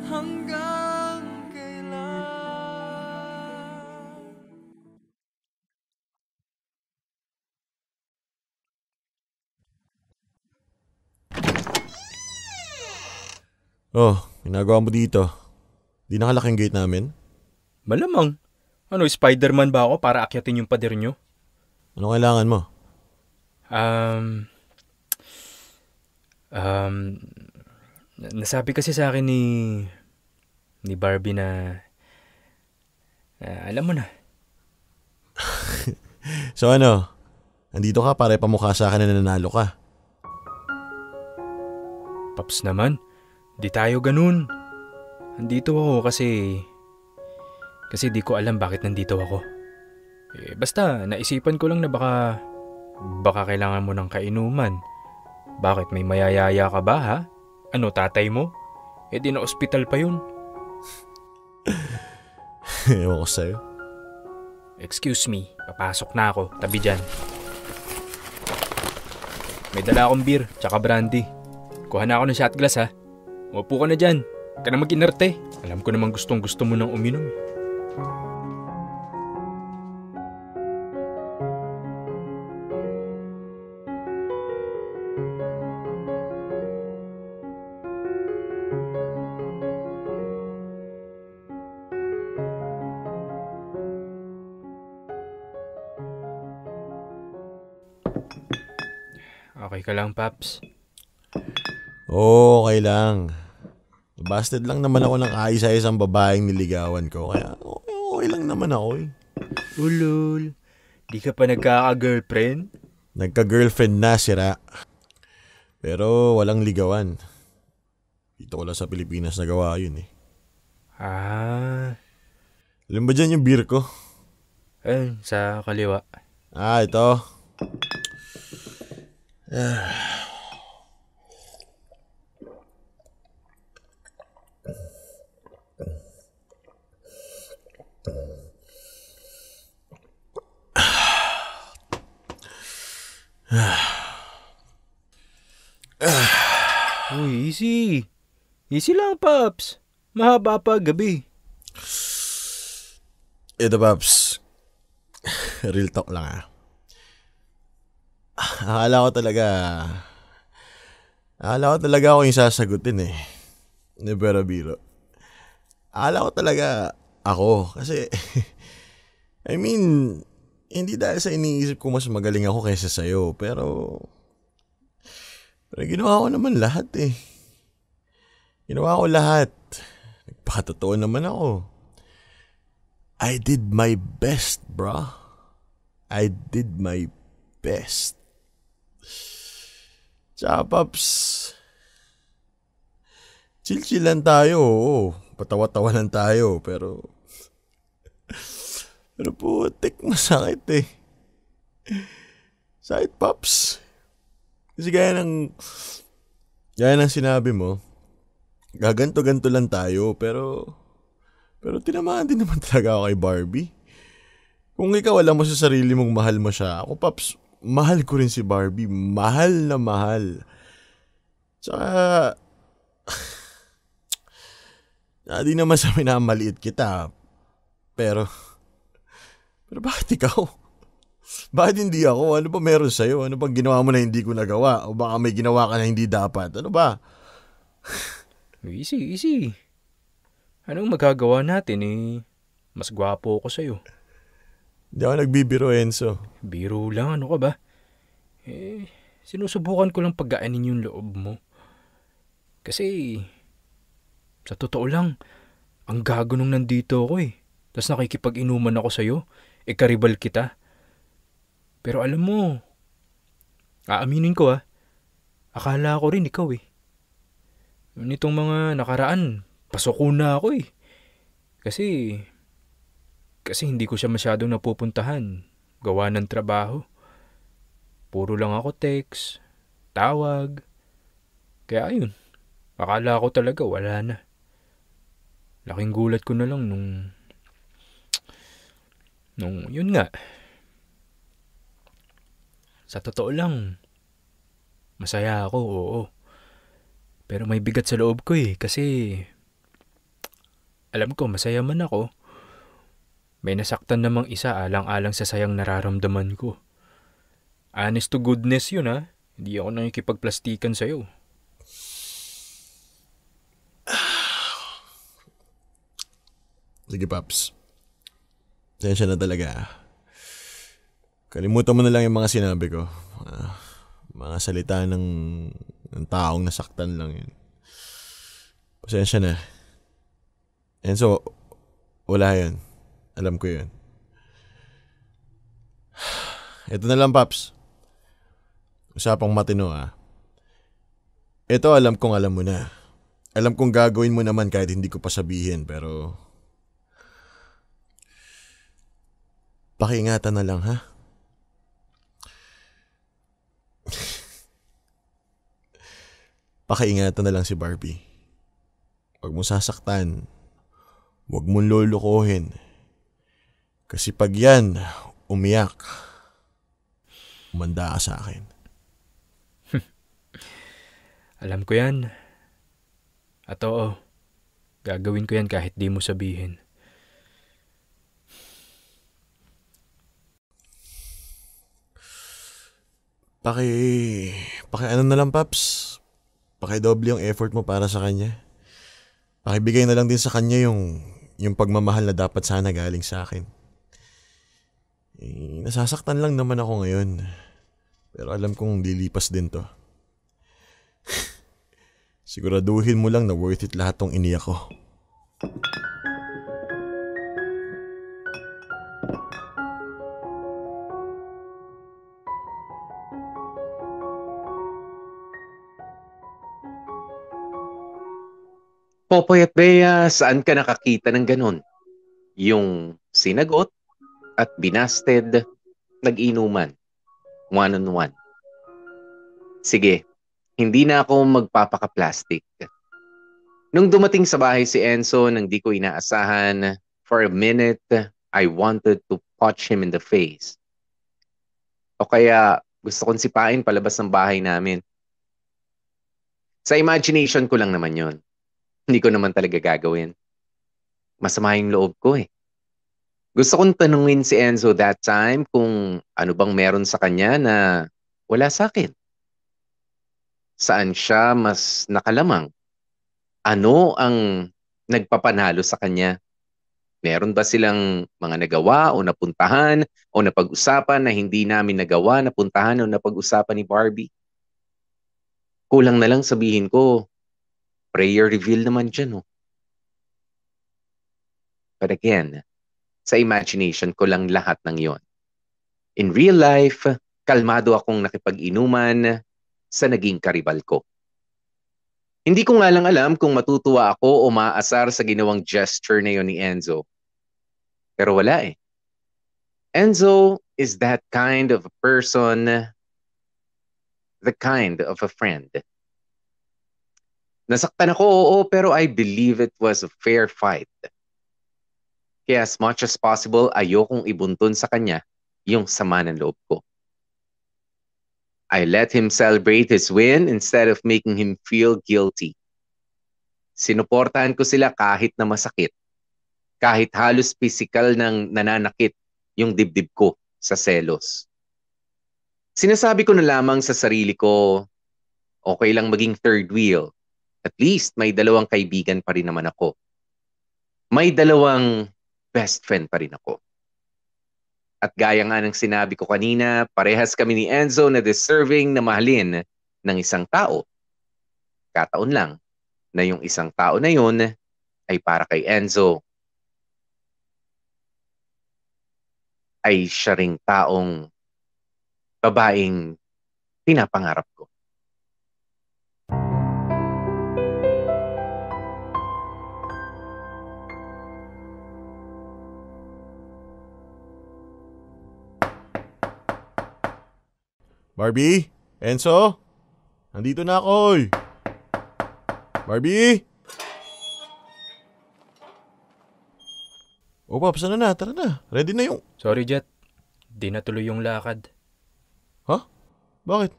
J: Hanggang kailan?
D: Oh, ginagawa mo dito. Di nakalaking gate namin?
H: Malamang. Ano, Spider-Man ba ako para akyatin yung pader nyo?
D: Ano kailangan mo?
H: Nasabi kasi sa akin ni Barbie na alam mo na.
D: So ano? Andito ka para ipamukha sa akin na nanalo ka.
H: Paps naman, di tayo ganun. Andito ako kasi di ko alam bakit nandito ako. Basta, naisipan ko lang na baka kailangan mo ng kainuman. Bakit, may mayayaya ka ba ha? Ano, tatay mo? Di na ospital pa yun.
D: Ewan ko sa'yo.
H: Excuse me, papasok na ako. Tabi dyan. May dala akong beer, tsaka brandy. Kuha na ako ng shot glass ha. Upo ka na dyan. Huwag ka na mag-inerte. Alam ko namang gusto mo nang uminom. Okay ka lang, Paps?
D: Okay lang. Busted lang naman ako ng ayos-ayos ang babaeng niligawan ko. Kaya okay lang naman ako eh.
H: Ulol, di ka pa nagkaka-girlfriend?
D: Nagka-girlfriend na, sira. Pero walang ligawan. Dito ko lang sa Pilipinas nagawa yun eh. Alam ba dyan yung beer ko?
H: Sa kaliwa.
D: Ito.
H: Uy, easy. Easy lang, Paps. Mahaba pa gabi.
D: Ito, Paps. Real talk lang Akala ko talaga ako yung sasagutin eh. Pero biro. Akala ko talaga ako. Kasi, I mean, hindi dahil sa iniisip ko mas magaling ako kaysa sa'yo. Pero ginawa ko naman lahat eh. Ginawa ko lahat. Nagpakatotoo naman ako. I did my best, bro. I did my best. Tsaka, Paps, chill-chill lang tayo, oo. Patawa-tawa lang tayo, pero putik, masakit eh. Sakit, Paps. Kasi gaya ng sinabi mo, gaganto-ganto lang tayo, pero tinamaan din naman talaga ako kay Barbie. Kung ikaw alam mo sa sarili mong mahal mo siya, ako, Paps, mahal ko rin si Barbie. Mahal na mahal. Tsaka, di naman sa minamaliit kita. Pero bakit ikaw? Bakit hindi ako? Ano ba meron sa'yo? Ano bang ginawa mo na hindi ko nagawa? O baka may ginawa ka na hindi dapat? Ano ba?
H: Easy. Anong magagawa natin eh? Mas gwapo ako sa'yo.
D: Hindi ako nagbibiro, Enzo.
H: Biro lang, ano ka ba? Sinusubukan ko lang paggaanin yung loob mo. Kasi, sa totoo lang, ang gago nung nandito ako eh. Tapos nakikipag-inuman ako sa'yo. Karibal kita. Pero alam mo, aaminin ko akala ko rin ikaw eh. Nitong mga nakaraan, pasok na ako eh. Kasi hindi ko siya masyadong napupuntahan. Gawa ng trabaho. Puro lang ako text, tawag. Kaya ayun, akala ko talaga wala na. Laking gulat ko na lang nung yun nga. Sa totoo lang, masaya ako, oo. Pero may bigat sa loob ko eh, kasi alam ko masaya man ako. May nasaktan namang isa alang-alang sa sayang nararamdaman ko. Honest to goodness yun Hindi ako nakikipagplastikan sa'yo.
D: Sige, Paps. Tensya na talaga. Kalimutan mo na lang yung mga sinabi ko. Mga salita ng taong nasaktan lang yun. Pasensya na. Enzo, wala yan. Alam ko yun. Ito na lang, Paps. Usapang matino, Ito alam kong alam mo na. Alam kong gagawin mo naman kahit hindi ko pa sabihin, pero pakiingatan na lang, ha? Pakiingatan na lang si Barbie. Huwag mo sasaktan. Huwag mong lulukohin. Kasi pag yan, umiyak, umanda ka sa akin.
H: Alam ko yan. At oo, gagawin ko yan kahit di mo sabihin.
D: Ano na lang, Paps. Pakidoble yung effort mo para sa kanya. Pakibigay na lang din sa kanya yung pagmamahal na dapat sana galing sa akin. Nasasaktan lang naman ako ngayon. Pero alam kong lilipas din to. Siguraduhin mo lang na worth it lahat tong iniyak ko.
C: Popoy at Bea, saan ka nakakita ng ganon? Yung sinagot at binasted, nag-inuman. One-on-one. Sige, hindi na ako magpapaka-plastic. Nung dumating sa bahay si Enzo nang di ko inaasahan, for a minute, I wanted to punch him in the face. O kaya gusto kong sipain palabas ng bahay namin. Sa imagination ko lang naman yon. Hindi ko naman talaga gagawin. Masama yung loob ko eh. Gusto kong tanungin si Enzo that time kung ano bang meron sa kanya na wala sa akin. Saan siya mas nakalamang? Ano ang nagpapanalo sa kanya? Meron ba silang mga nagawa o napuntahan o napag-usapan na hindi namin nagawa, napuntahan o napag-usapan ni Barbie? Kulang na lang sabihin ko, prayer reveal naman dyan, oh. But again, sa imagination ko lang lahat ng yon. In real life, kalmado akong nakipag-inuman sa naging karibal ko. Hindi ko nga lang alam kung matutuwa ako o maaasar sa ginawang gesture na yon ni Enzo. Pero wala eh. Enzo is that kind of a person, the kind of a friend. Nasaktan ako, oo, pero I believe it was a fair fight. Kaya as much as possible, ayokong ibuntun sa kanya yung sama ng loob ko. I let him celebrate his win instead of making him feel guilty. Sinuportahan ko sila kahit na masakit. Kahit halos physical nang nananakit yung dibdib ko sa selos. Sinasabi ko na lamang sa sarili ko, okay lang maging third wheel. At least may dalawang kaibigan pa rin naman ako. May dalawang best friend pa rin ako. At gaya nga ng sinabi ko kanina, parehas kami ni Enzo na deserving na mahalin ng isang tao. Kataon lang na yung isang tao na yun ay para kay Enzo ay siya ring taong babaeng pinapangarap ko.
D: Barbie? Enzo? Nandito na ako, oy. Barbie? O Paps, ano na? Tara na. Ready na yung...
H: Sorry, Jet. Di natuloy yung lakad.
D: Ha? Bakit?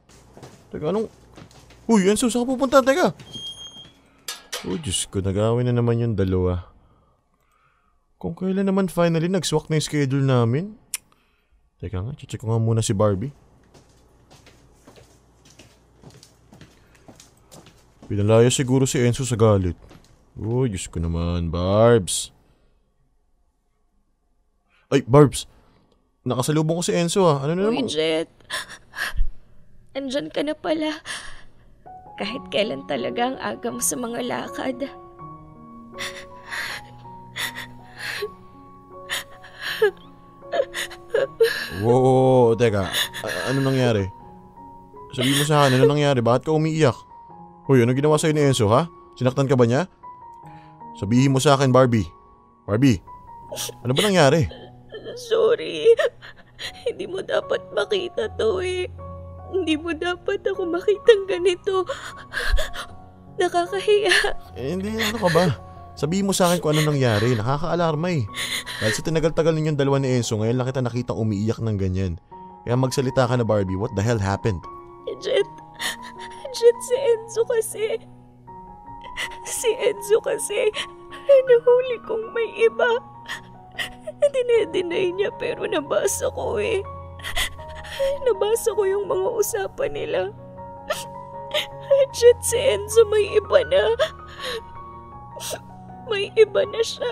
D: Teka, anong... Uy, Enzo, saan ka pupunta? Teka. Oh, Diyos ko, nagawin na naman yung dalawa. Kung kailan naman finally nag-swak na yung schedule namin. Teka nga, check ko nga muna si Barbie. Pinalaya siguro si Enzo sa galit. Oh, Diyos ko naman, Barbs. Ay, Barbs. Nakasalubong ko si Enzo ah. Ano na
A: Uy,
D: naman?
A: Jet. Andyan ka na pala. Kahit kailan talaga ang aga mo sa mga lakad.
D: Wow, teka. Ano nangyari? Sabihin mo sa akin, ano nangyari? Bakit ka umiiyak? Uy, ano ginawa sa'yo ni Enzo, ha? Sinaktan ka ba niya? Sabihin mo sa akin, Barbie. Barbie, ano ba nangyari?
A: Sorry. Hindi mo dapat makita to eh. Hindi mo dapat ako makitang ganito. Nakakahiya.
D: Hindi, ano ka ba? Sabihin mo sa akin kung ano nangyari. Nakaka-alarma eh. Dahil sa tinagal-tagal ninyong dalawa ni Enzo, ngayon lang kita nakita umiiyak ng ganyan. Kaya magsalita ka na, Barbie. What the hell happened?
A: Jet, si Enzo kasi. Si Enzo kasi. Nahuli kong may iba. Dinedeny niya pero nabasa ko eh. Nabasa ko yung mga usapan nila. Jet, si Enzo may iba na. May iba na siya.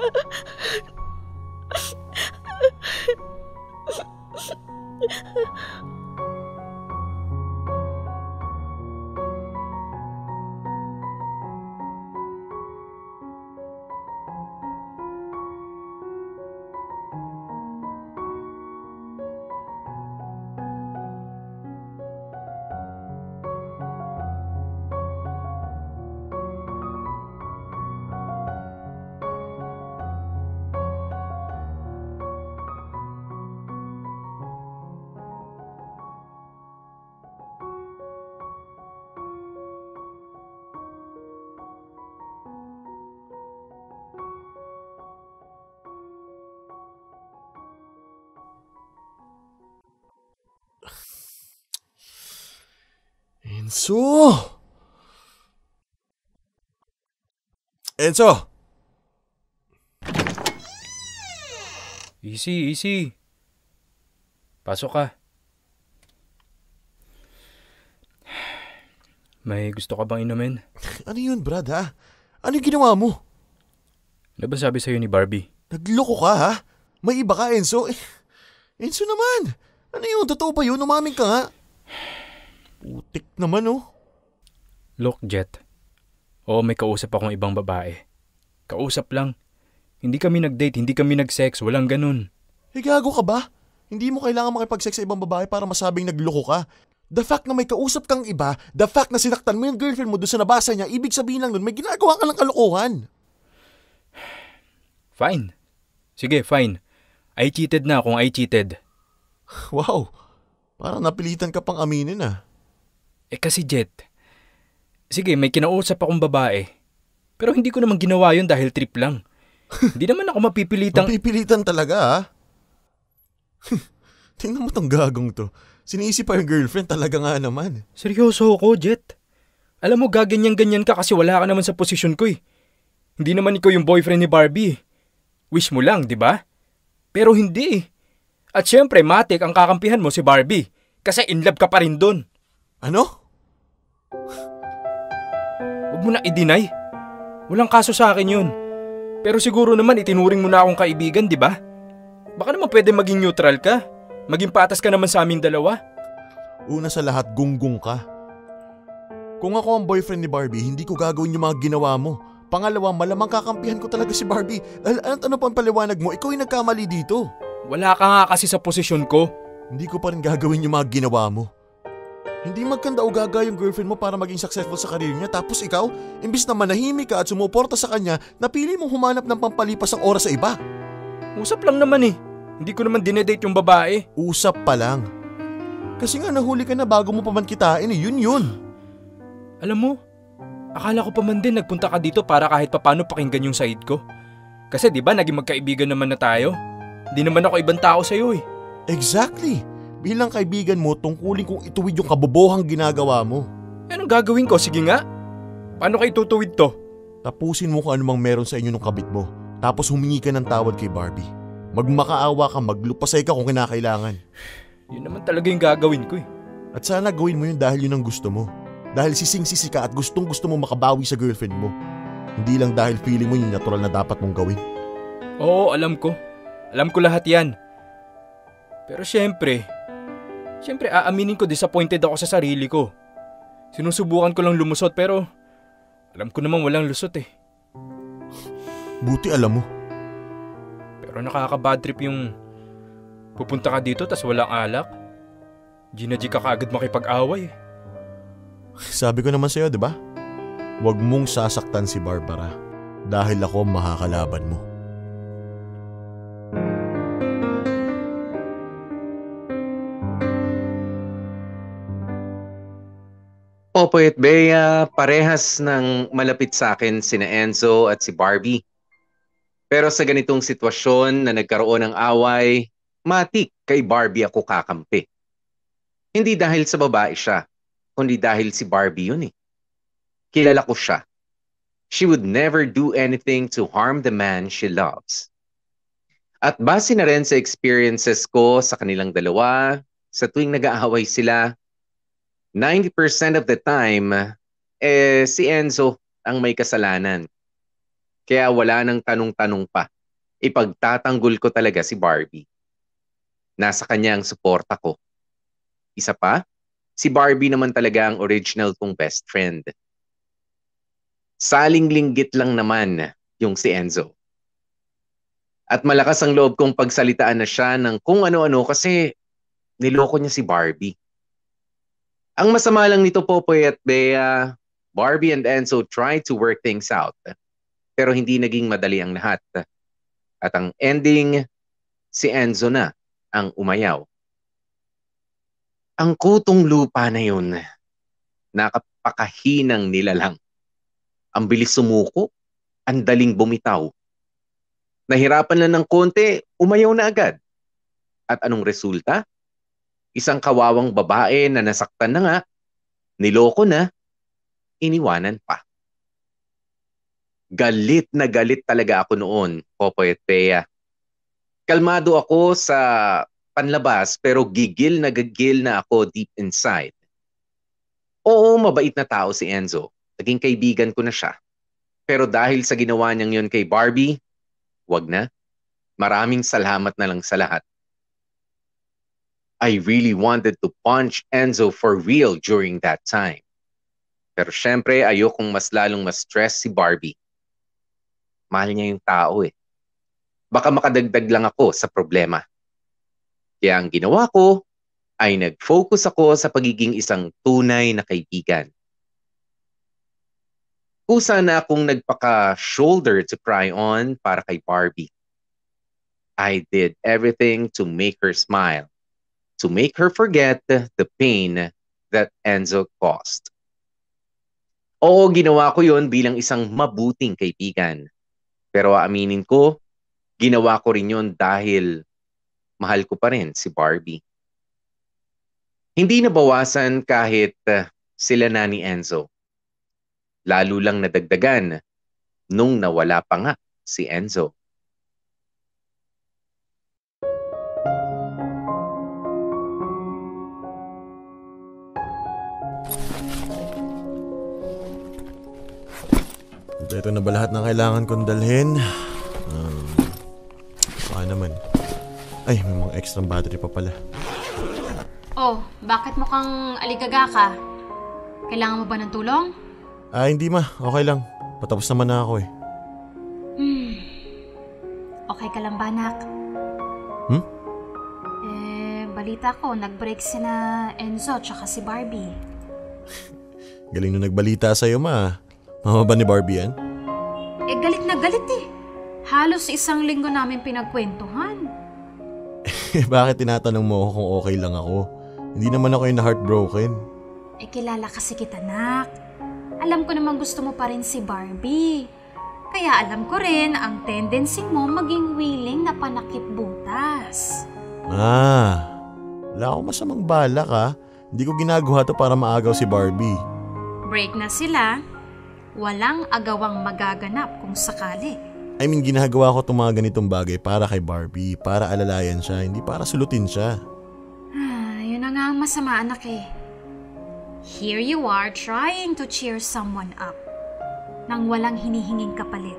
D: Enzo! Enzo!
H: Easy. Pasok ka. May gusto ka bang inumin?
D: Ano yun, Brad, ha? Ano yung ginawa mo?
H: Ano ba sabi sa'yo ni Barbie?
D: Nagloko ka, ha? May iba ka, Enzo. Enzo naman! Ano yun? Totoo ba yun? Umamin ka nga. Putik naman, oh.
H: Look, Jet. Oo, may kausap akong ibang babae. Kausap lang. Hindi kami nag-date, hindi kami nag-sex, walang ganun.
D: Gago ka ba? Hindi mo kailangan makipag-sex sa ibang babae para masabing nagloko ka. The fact na may kausap kang iba, the fact na sinaktan mo yung girlfriend mo doon sa nabasa niya, ibig sabihin lang nun, may ginagawa ka ng kalokohan.
H: Fine. Sige, fine. I cheated na kung I cheated.
D: Wow. Parang napilitan ka pang aminin, ah.
H: Kasi Jet, sige, may kinausap akong babae. Pero hindi ko naman ginawa yun dahil trip lang. Hindi naman ako mapipilitang...
D: Mapipilitan talaga, ah. Tingnan mo tong gagong to. Sinisi pa yung girlfriend, talaga nga naman.
H: Seryoso ako, Jet. Alam mo, gaganyan-ganyan ka kasi wala ka naman sa posisyon ko eh. Hindi naman ikaw yung boyfriend ni Barbie. Wish mo lang, di ba? Pero hindi eh. At syempre, matik ang kakampihan mo si Barbie. Kasi in love ka pa rin dun.
D: Ano?
H: Huwag mo na i-deny. Walang kaso sa akin yun. Pero siguro naman itinuring mo na akong kaibigan, di ba? Baka naman pwede maging neutral ka. Maging patas ka naman sa aming dalawa.
D: Una sa lahat, gunggong ka. Kung ako ang boyfriend ni Barbie, hindi ko gagawin yung mga ginawa mo. Pangalawa, malamang kakampihan ko talaga si Barbie. Dahil ano pang paliwanag mo, ikaw yung nagkamali dito.
H: Wala ka nga kasi sa posisyon ko.
D: Hindi ko pa rin gagawin yung mga ginawa mo. Hindi magkanda o gaga yung girlfriend mo para maging successful sa career niya, tapos ikaw, imbis na manahimik ka at sumuporta sa kanya, napili mong humanap ng pampalipas ang oras sa iba.
H: Usap lang naman eh. Hindi ko naman dinedate yung babae.
D: Usap pa lang. Kasi nga nahuli ka na bago mo pa man kitain eh, yun.
H: Alam mo, akala ko pa man din nagpunta ka dito para kahit papano pakinggan yung side ko. Kasi di ba naging magkaibigan naman na tayo? Hindi naman ako ibang tao sa'yo eh.
D: Exactly. Bilang kaibigan mo, tungkulin kong ituwid yung kabobohang ginagawa mo.
H: Anong gagawin ko? Sige nga. Paano ka itutuwid to?
D: Tapusin mo kung anumang meron sa inyo ng kabit mo. Tapos humingi ka ng tawad kay Barbie. Magmakaawa ka, maglupasay ka kung kinakailangan.
H: Yun naman talaga yung gagawin ko eh.
D: At sana gawin mo yun dahil yun ang gusto mo. Dahil sising-sisi ka at gustong gusto mo makabawi sa girlfriend mo. Hindi lang dahil feeling mo yung natural na dapat mong gawin.
H: Oo, alam ko. Alam ko lahat yan. Pero syempre aaminin ko disappointed ako sa sarili ko. Sinusubukan ko lang lumusot pero alam ko namang walang lusot eh.
D: Buti alam mo.
H: Pero nakaka-bad trip yung pupunta ka dito tas walang alak. Ginaji ka kaagad makipag-away.
D: Sabi ko naman sa'yo, di ba? Huwag mong sasaktan si Barbara dahil ako makakalaban mo.
C: Popoy at Bea, parehas ng malapit sa akin sina Enzo at si Barbie. Pero sa ganitong sitwasyon na nagkaroon ng away, matik kay Barbie ako kakampi. Hindi dahil sa babae siya, kundi dahil si Barbie yun eh. Kilala ko siya. She would never do anything to harm the man she loves. At base na rin sa experiences ko sa kanilang dalawa, sa tuwing nag-aaway sila, 90% of the time, si Enzo ang may kasalanan. Kaya wala nang tanong-tanong pa. Ipagtatanggol ko talaga si Barbie. Nasa kanya ang suporta ko. Isa pa, si Barbie naman talaga ang original kong best friend. Saling-linggit lang naman yung si Enzo. At malakas ang loob kong pagsalitaan na siya ng kung ano-ano kasi niloko niya si Barbie. Ang masama lang nito, Popoy at Bea, Barbie and Enzo tried to work things out. Pero hindi naging madali ang lahat. At ang ending, si Enzo na ang umayaw. Ang kutong lupa na yun, nakapakahinang nilalang. Ang bilis sumuko, ang daling bumitaw. Nahirapan lang ng konti, umayaw na agad. At anong resulta? Isang kawawang babae na nasaktan na nga, niloko na, iniwanan pa. Galit na galit talaga ako noon, Popoy at Bea. Kalmado ako sa panlabas pero gigil na ako deep inside. Oo, mabait na tao si Enzo. Naging kaibigan ko na siya. Pero dahil sa ginawa niyang yun kay Barbie, wag na. Maraming salamat na lang sa lahat. I really wanted to punch Enzo for real during that time. Pero syempre, ayokong mas lalong ma-stress si Barbie. Mahal niya yung tao eh. Baka makadagdag lang ako sa problema. Kaya ang ginawa ko ay nag-focus ako sa pagiging isang tunay na kaibigan. Kusa na akong nagpaka-shoulder to cry on para kay Barbie. I did everything to make her smile. To make her forget the pain that Enzo caused. Oo, ginawa ko yun bilang isang mabuting kaibigan. Pero aaminin ko, ginawa ko rin yun dahil mahal ko pa rin si Barbie. Hindi nabawasan kahit sila na ni Enzo. Lalo lang nadagdagan nung nawala pa nga si Enzo.
D: Ito na ba lahat ng kailangan kong dalhin? Baka naman. Ay, may mga extra battery pa pala.
E: Oh, bakit mukhang aligaga ka? Kailangan mo ba ng tulong?
D: Hindi ma. Okay lang. Patapos naman na ako eh.
E: Okay ka lang ba, anak? Balita ko, nag-break sina Enzo tsaka si Barbie.
D: Galing nung nagbalita sa'yo ma. Mama ba ni Barbie yan?
E: Galit na galit eh. Halos 1 linggo namin pinagkwentuhan.
D: Bakit tinatanong mo ako kung okay lang ako? Hindi naman ako yung heartbroken.
E: Kilala kasi kita, nak. Alam ko naman gusto mo pa rin si Barbie. Kaya alam ko rin ang tendency mo maging willing na panakip butas.
D: Wala akong masamang balak ha. Hindi ko ginagawa to para maagaw si Barbie.
E: Break na sila. Walang agawang magaganap kung sakali.
D: I mean, ginagawa ko itong mga ganitong bagay para kay Barbie, para alalayan siya, hindi para sulutin siya.
E: Yun na nga ang masama, anak eh. Here you are trying to cheer someone up nang walang hinihinging kapalit.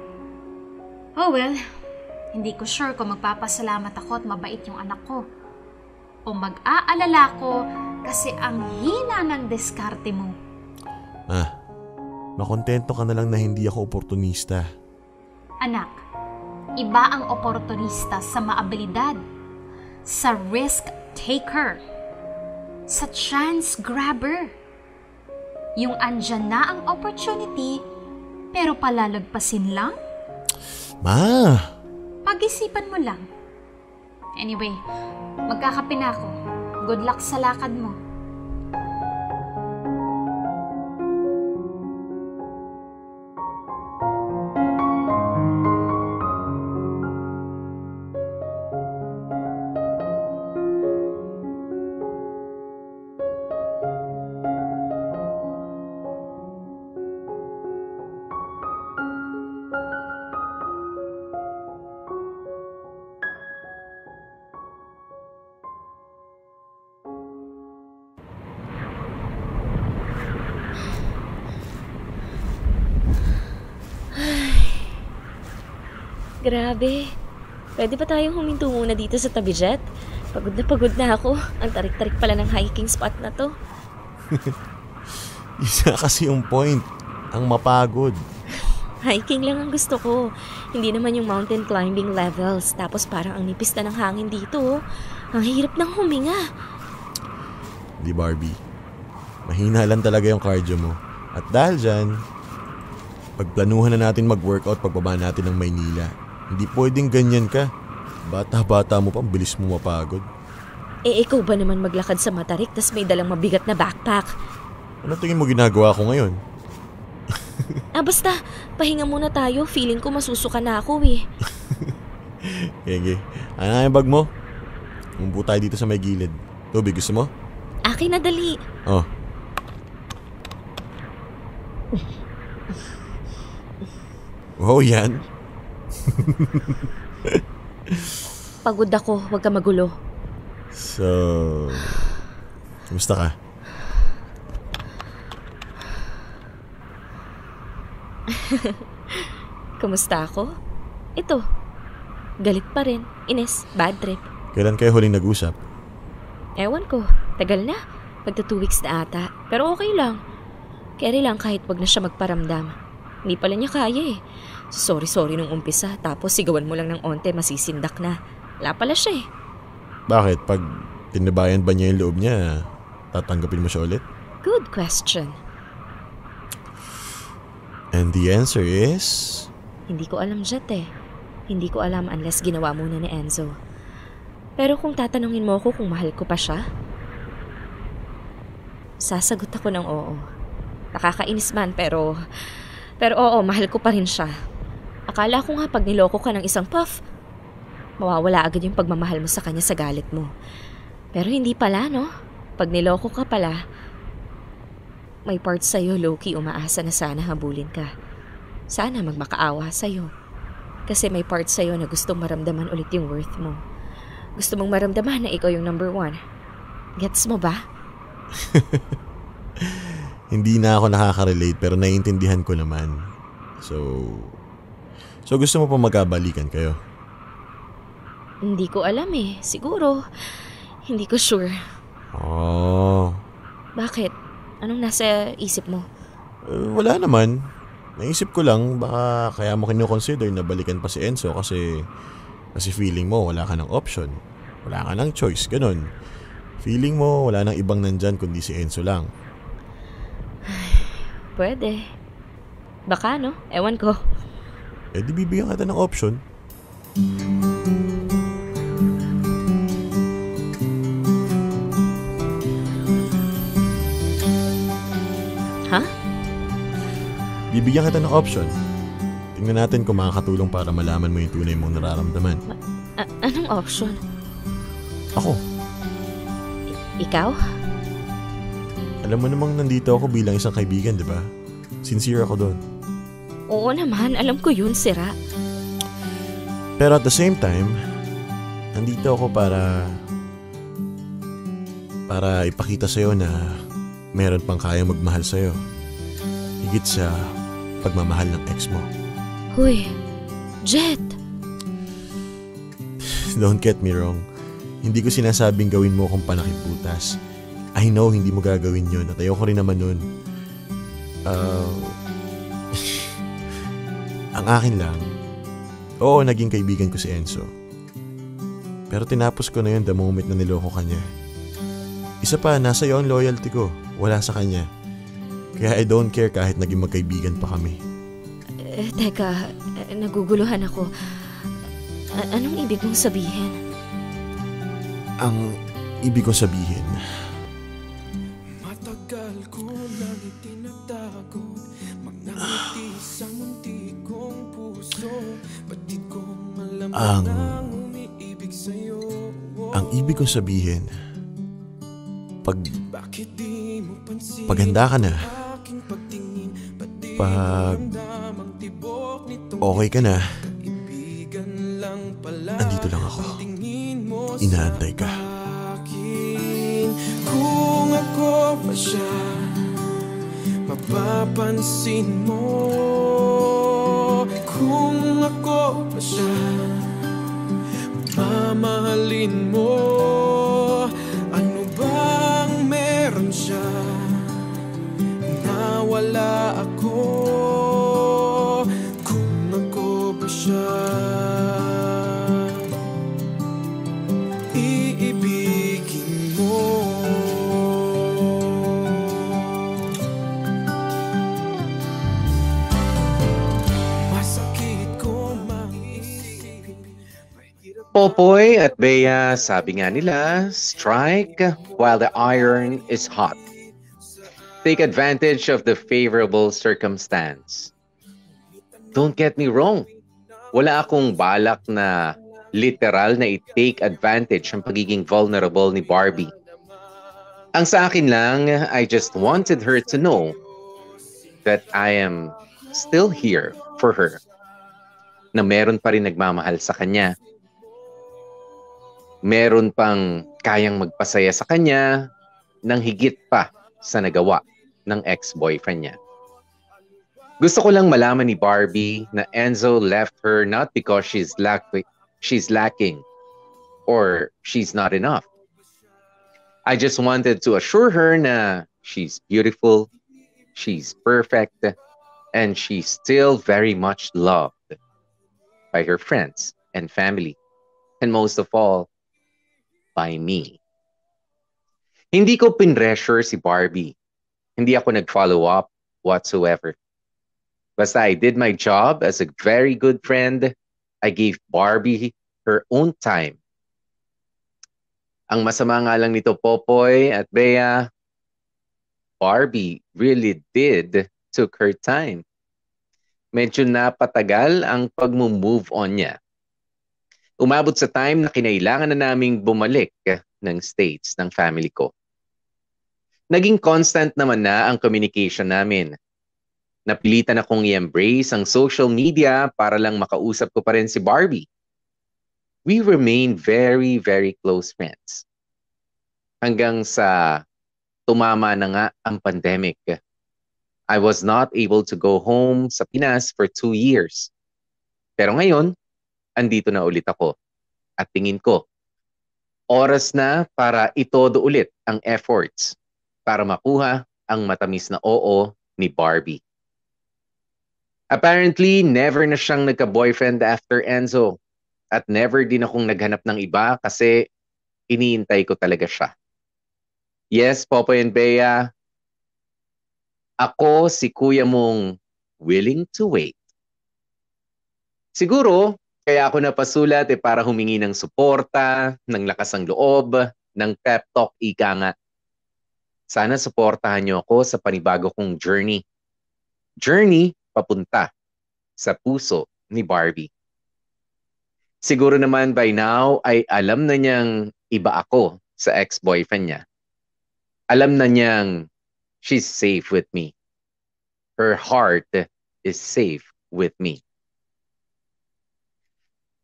E: Oh well, hindi ko sure kung magpapasalamat ako at mabait yung anak ko. o mag-aalala ko kasi ang hina ng diskarte mo.
D: Makontento ka na lang na hindi ako oportunista.
E: Anak, iba ang oportunista sa maabilidad, sa risk taker, sa chance grabber. Yung andyan na ang opportunity, pero palalagpasin lang?
D: Ma!
E: Pag-isipan mo lang. Anyway, magkakape na ako. Good luck sa lakad mo.
A: Grabe. Pwede ba tayong huminto muna dito sa tabi, Jet? Pagod na ako. Ang tarik-tarik pala ng hiking spot na to.
D: Isa kasi yung point. Ang mapagod.
A: Hiking lang ang gusto ko. Hindi naman yung mountain climbing levels. Tapos parang ang nipis na ng hangin dito. Ang hirap ng huminga.
D: Di Barbie. Mahina lang talaga yung cardio mo. At dahil dyan, pagplanuhan na natin mag-workout pagbaba natin ng Maynila. Hindi pwedeng ganyan ka. Bata-bata mo pa, bilis mo mapagod.
A: Ikaw ba naman maglakad sa matarik tas may dalang mabigat na backpack?
D: Ano tingin mo ginagawa ko ngayon?
A: Basta, pahinga muna tayo. Feeling ko masusuka na ako eh.
D: Okay. Ano nga yung bag mo? Umpo tayo dito sa may gilid. Tubig, gusto mo?
A: Akin na dali.
D: Oh. Wow, yan.
A: Pagod ako, huwag ka magulo.
D: So, kumusta ka?
A: Kumusta ako? Ito, galit pa rin. Ines, bad trip.
D: Kailan kayo huling nag-usap?
A: Ewan ko, tagal na. Magta 2 weeks na ata. Pero okay lang. Carry lang kahit wag na siya magparamdam. Hindi pala niya kaya eh. Sorry nung umpisa, tapos sigawan mo lang ng onte, masisindak na. Wala pala siya eh.
D: Bakit? Pag tinabayan ba niya yung loob niya, tatanggapin mo siya ulit?
A: Good question.
D: And the answer is...
A: Hindi ko alam, Jet eh. Hindi ko alam unless ginawa muna ni Enzo. Pero kung tatanungin mo ako kung mahal ko pa siya, sasagot ako ng oo. Nakakainis man pero oo, mahal ko pa rin siya. Akala ko nga pag niloko ka ng isang puff, mawawala agad yung pagmamahal mo sa kanya sa galit mo. Pero hindi pala, no? Pag niloko ka pala, may part sa'yo, low-key, umaasa na sana habulin ka. Sana magmakaawa sa'yo. Kasi may part sa'yo na gustong maramdaman ulit yung worth mo. Gusto mong maramdaman na ikaw yung number 1. Gets mo ba?
D: Hindi na ako nakaka-relate pero naiintindihan ko naman. So gusto mo pa magkabalikan kayo?
A: Hindi ko alam eh. Siguro. Hindi ko sure.
D: Oh.
A: Bakit? Anong nasa isip mo?
D: Wala naman. Naisip ko lang baka kaya mo kino-consider na balikan pa si Enzo kasi feeling mo wala ka ng option. Wala ka ng choice, ganun. Feeling mo wala nang ibang nandyan kundi si Enzo lang.
A: Pwede. Baka no? Ewan ko.
D: Di bibigyan kita ng option.
A: Ha?
D: Bibigyan kita ng option. Tingnan natin kung makakatulong para malaman mo yung tunay mong nararamdaman.
A: Anong option?
D: Ako.
A: Ikaw?
D: Alam mo namang nandito ako bilang isang kaibigan, di ba? Sincere ako doon.
A: Oo naman, alam ko yun, sira.
D: Pero at the same time, nandito ako para ipakita sa'yo na meron pang kayang magmahal sa'yo. Higit sa pagmamahal ng ex mo.
A: Huy, Jet!
D: Don't get me wrong. Hindi ko sinasabing gawin mo akong palakiputas. I know hindi mo gagawin yun at ayoko rin naman nun. Ang akin lang, oo, naging kaibigan ko si Enzo. Pero tinapos ko na yun the moment na niloko kanya. Isa pa, nasa iyo ang loyalty ko, wala sa kanya. Kaya I don't care kahit naging magkaibigan pa kami.
A: Teka, naguguluhan ako. Anong ibig mong sabihin?
D: Ang ibig kong sabihin,
J: matagal ko lang itinatago mga ngiti sa munti kong puso. Batid kong alam na umiibig sa'yo.
D: ang ibig kong sabihin, paghanda ka na, pag okay ka na, andito lang ako. Inaantay ka.
J: Kung ako pa siya, mapapansin mo. Kung ako pa siya, mamahalin mo. Ano bang meron siya na wala ako? Kung ako pa siya, iibigin mo. Masakit ko maisip.
C: Popoy at Bea, sabi nga nila, strike while the iron is hot. Take advantage of the favorable circumstance. Don't get me wrong. Wala akong balak na literal na i-take advantage ng pagiging vulnerable ni Barbie. Ang sa akin lang, I just wanted her to know that I am still here for her. Na meron pa rin nagmamahal sa kanya. Meron pang kayang magpasaya sa kanya ng higit pa sa nagawa ng ex-boyfriend niya. Gusto ko lang malaman ni Barbie na Enzo left her not because she's lacking or she's not enough. I just wanted to assure her na she's beautiful, she's perfect, and she's still very much loved by her friends and family, and most of all, by me. Hindi ko pinressure si Barbie. Hindi ako nag-follow up whatsoever. Basta I did my job as a very good friend. I gave Barbie her own time. Ang masama nga lang nito, Popoy at Bea, Barbie really did took her time. Medyo napatagal ang pag-move on niya. Umabot sa time na kinailangan na naming bumalik ng States ng family ko. Naging constant naman na ang communication namin. Napilitan akong i-embrace ang social media para lang makausap ko pa rin si Barbie. We remain very, very close friends. Hanggang sa tumama na nga ang pandemic. I was not able to go home sa Pinas for 2 years. Pero ngayon, andito na ulit ako. At tingin ko, oras na para itodo ulit ang efforts para makuha ang matamis na oo ni Barbie. Apparently, never na siyang nagka-boyfriend after Enzo. At never din akong naghanap ng iba kasi iniintay ko talaga siya. Yes, Popoy and Bea, ako si kuya mong willing to wait. Siguro, kaya ako napasulat para humingi ng suporta, ng lakas ng loob, ng pep talk, ika nga. Sana suportahan niyo ako sa panibago kong journey. Journey papunta sa puso ni Barbie. Siguro naman by now ay alam na niyang iba ako sa ex-boyfriend niya. Alam na niyang she's safe with me. Her heart is safe with me.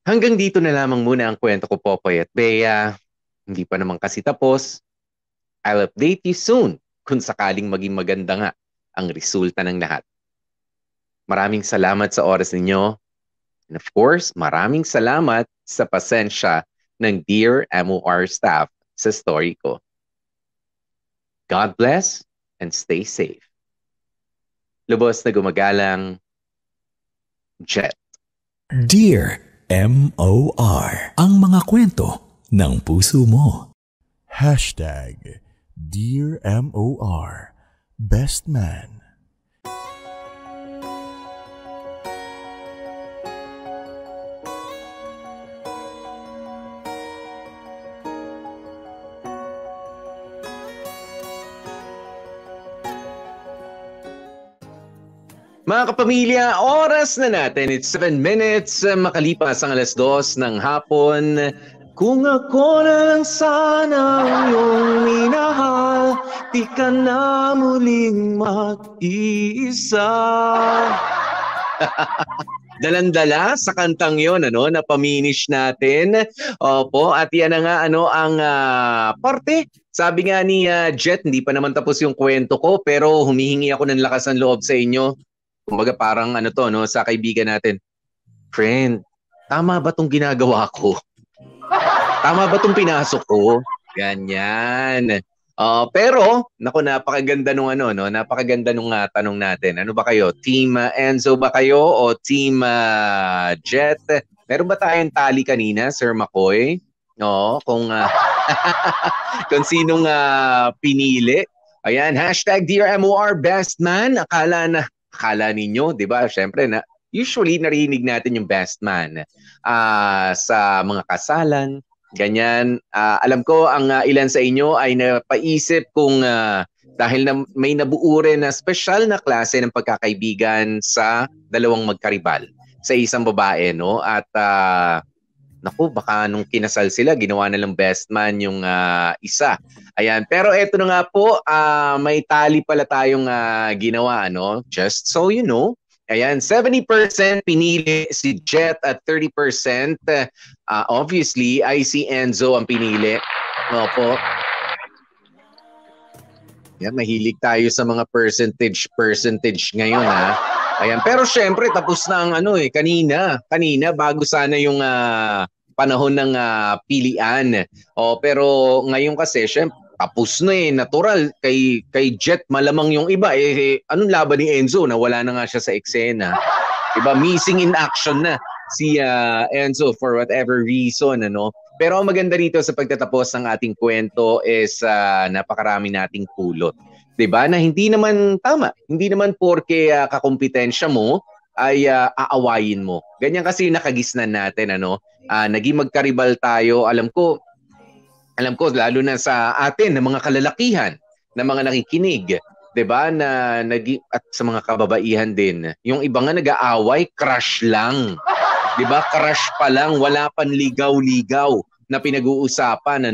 C: Hanggang dito na lamang muna ang kwento ko, Popoy at Bea. Hindi pa naman kasi tapos. I'll update you soon kung sakaling maging maganda nga ang resulta ng lahat. Maraming salamat sa oras ninyo. And of course, maraming salamat sa pasensya ng Dear MOR staff sa story ko. God bless and stay safe. Lubos na gumagalang, Jet.
I: Dear MOR, ang mga kwento ng puso mo.
D: Dear MOR, Best Man.
C: Mga kapamilya, oras na natin. It's 7 minutes makalipas ang 2:00 ng hapon. Kung ako na lang sana ang iyong minahal, di ka na muling mag-iisa. Dalandala sa kantang yon, napaminish natin. Opo, at yan na nga ang parte. Sabi nga ni Jet, hindi pa naman tapos yung kwento ko, pero humihingi ako ng lakas ng loob sa inyo. Kumbaga parang sa kaibigan natin. Friend, tama ba tong ginagawa ko? Tama ba tong pinasok ko? Ganyan. Pero, napakaganda nung napakaganda nung tanong natin. Ano ba kayo? Team Enzo ba kayo o Team Jet? Meron ba tayong tali kanina, Sir McCoy? No, kung sinong pinili. Ayan, Dear MOR Best Man. Akala ninyo, di ba? Siyempre, usually narinig natin yung best man sa mga kasalan, ganyan. Alam ko, ang ilan sa inyo ay napaisip kung dahil may nabuo rin na special na klase ng pagkakaibigan sa dalawang magkaribal, sa isang babae, no? At baka nung kinasal sila, ginawa na lang best man yung isa. Ayan, pero eto na nga po, may tali pala tayong ginawa, just so you know. Ayan, 70% pinili si Jet at 30% obviously ay si Enzo ang pinili. Opo. Yan, mahilig tayo sa mga percentage ngayon, ha. Ayan, pero syempre tapos na ang kanina bago sana yung panahon ng pilian. Pero ngayon kasi syempre tapos na natural kay Jet malamang yung iba anong laban ni Enzo na wala na nga siya sa eksena. Diba, missing in action na si Enzo for whatever reason, Pero ang maganda rito sa pagtatapos ng ating kwento is napakarami nating pulot. 'Di ba? Na hindi naman tama. Hindi naman porke kakumpetensya mo ay aawayin mo. Ganyan kasi nakagisnan natin, naging magkaribal tayo. Alam ko lalo na sa atin na mga kalalakihan, na mga nakikinig, 'di ba? At sa mga kababaihan din. Yung iba nga nag-aaway, crush lang. 'Di ba? Crush pa lang, wala pang ligaw-ligaw na pinag-uusapan,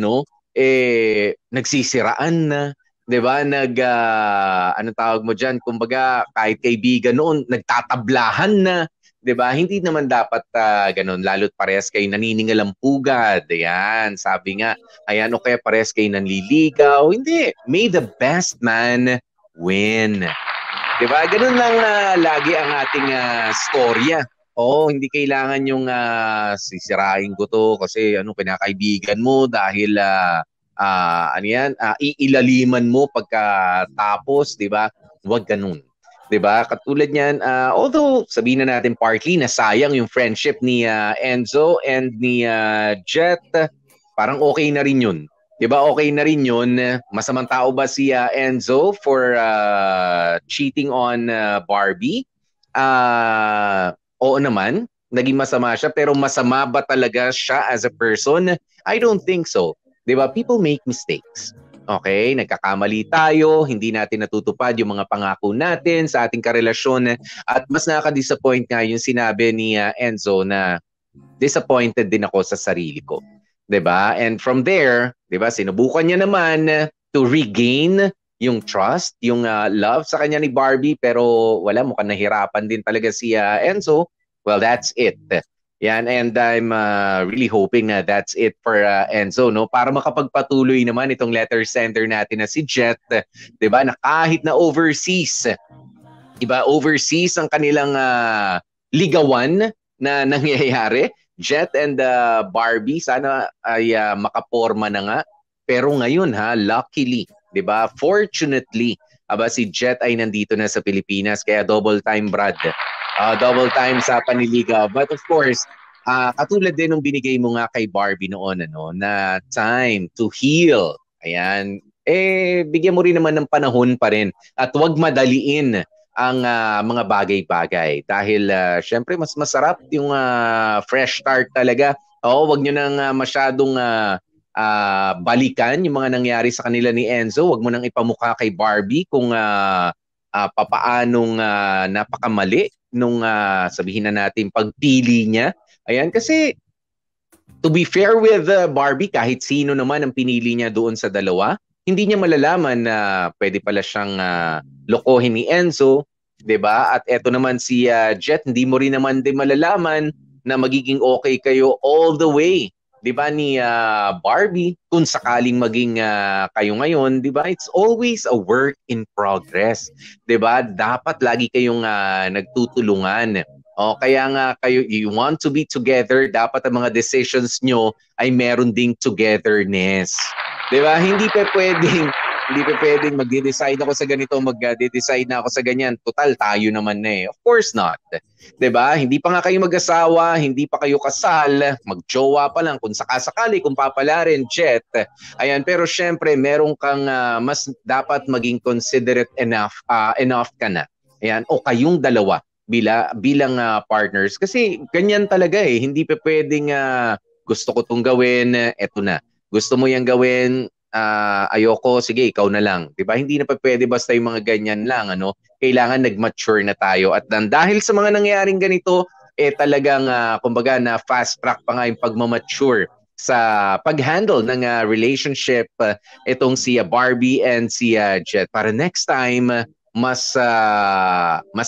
C: nagsisiraan na. 'Di ba? Anong tawag mo diyan? Kumbaga, kahit kaibigan noon, nagtatablahan na. 'Di ba? Hindi naman dapat ganun, lalo't parehas kayo naniningalang pugad. Ayan, sabi nga, ayan, o kaya parehas kayo nanliligaw. Hindi, may the best man win. 'Di ba? Ganun lang lagi ang ating storya. Hindi kailangan yung sisirain ko to kasi pinakaibigan mo dahil iilaliman mo pagkatapos, 'di ba? Huwag ganun. 'Di ba? Katulad niyan, although sabihin na natin partly na sayang yung friendship ni Enzo and ni Jet, parang okay na rin 'yun. 'Di ba? Okay na rin 'yun. Masamang tao ba si Enzo for cheating on Barbie? Oo naman, naging masama siya, pero masama ba talaga siya as a person? I don't think so. 'Di ba? People make mistakes. Okay, nagkakamali tayo, hindi natin natutupad yung mga pangako natin sa ating karelasyon, at mas nakaka-disappoint nga yung sinabi ni Enzo na disappointed din ako sa sarili ko. 'Di ba? And from there, 'di ba, sinubukan niya naman to regain yung trust, yung love sa kanya ni Barbie, pero wala, mukhang nahirapan din talaga si Enzo. Well, that's it. Yan, and I'm really hoping na that's it for Enzo, para makapagpatuloy naman itong letter sender natin na si Jet, 'di ba? Na kahit na overseas, overseas ang kanilang ligawan na nangyayari, Jet and Barbie, sana ay makaporma na nga. Pero ngayon luckily, 'di ba? Fortunately, si Jet ay nandito na sa Pilipinas, kaya double time Brad. Double time sa panliligaw. But of course, katulad din ng binigay mo nga kay Barbie noon na time to heal. Ayan. Bigyan mo rin naman ng panahon pa rin at huwag madaliin ang mga bagay-bagay dahil syempre mas masarap yung fresh start talaga. Wag nyo nang masyadong balikan yung mga nangyari sa kanila ni Enzo. Wag mo nang ipamukha kay Barbie kung papaanong napakamali nung sabihin na natin pagpili niya. Ayan, kasi to be fair with Barbie, kahit sino naman ang pinili niya doon sa dalawa, hindi niya malalaman na pwede pala siyang lokohin ni Enzo, 'di ba? At eto naman si Jet, hindi mo rin naman din malalaman na magiging okay kayo all the way, 'di ba, ni Barbie kung sakaling maging kayo ngayon, 'di ba? It's always a work in progress, 'di ba? Dapat lagi kayong nagtutulungan. Kaya nga kayo, you want to be together, dapat ang mga decisions nyo ay meron ding togetherness. 'Di ba? Hindi pa pwedeng mag-decide ako sa ganito, mag-decide na ako sa ganyan. Total, tayo naman na eh. Of course not. 'Di ba? Hindi pa nga kayo mag-asawa, hindi pa kayo kasal, mag-jowa pa lang kung sakasakali, kung papalarin, Jet. Ayan, pero syempre, meron kang mas dapat maging considerate enough ka na. Ayan, o kayong dalawa bilang partners. Kasi ganyan talaga eh. Hindi pa pwedeng gusto ko itong gawin, eto na. Gusto mo yung gawin, ayoko, sige, ikaw na lang. Diba? Hindi na pa pwede basta yung mga ganyan lang. Kailangan nag-mature na tayo. At dahil sa mga nangyaring ganito, talagang, kumbaga, na fast track pa nga yung pagmamature sa pag-handle ng relationship itong si Barbie and si Jet. Para next time, mas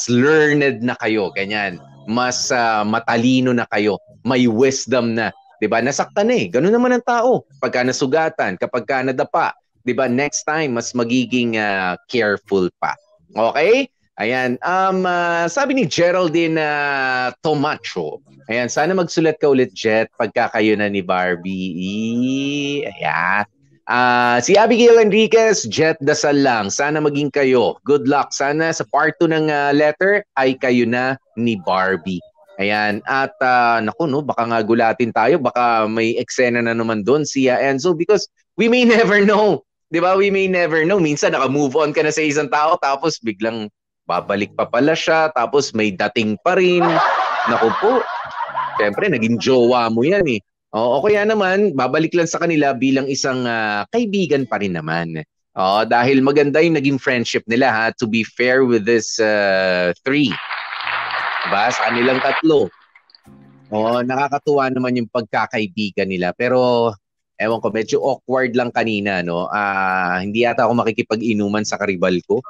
C: learned na kayo, ganyan. Mas matalino na kayo, may wisdom na. 'Di ba? Nasaktan Ganun naman ang tao. Pagka nasugatan, kapag ka nadapa, 'di ba? Next time mas magiging careful pa. Okay? Ayan, sabi ni Geraldine Tomacho. Ayan, sana magsulat ka ulit, Jet, pagka kayo na ni Barbie. Ayan. Si Abigail Enriquez, Jet, dasal lang. Sana maging kayo. Good luck. Sana sa part 2 ng letter ay kayo na ni Barbie. Ayan. At naku, baka nga gulatin tayo. Baka may eksena na naman doon si Enzo because we may never know. Di ba? We may never know. Minsan naka-move on ka na sa isang tao tapos biglang babalik pa pala siya tapos may dating pa rin. Naku po. Siyempre, naging jowa mo yan eh. O kaya naman, babalik lang sa kanila bilang isang kaibigan pa rin naman. Dahil maganda yung naging friendship nila to be fair with this three. Diba? Sa kanilang tatlo. Nakakatuwa naman yung pagkakaibigan nila. Pero, ewan ko, medyo awkward lang kanina, no? Hindi yata ako makikipag-inuman sa karibal ko.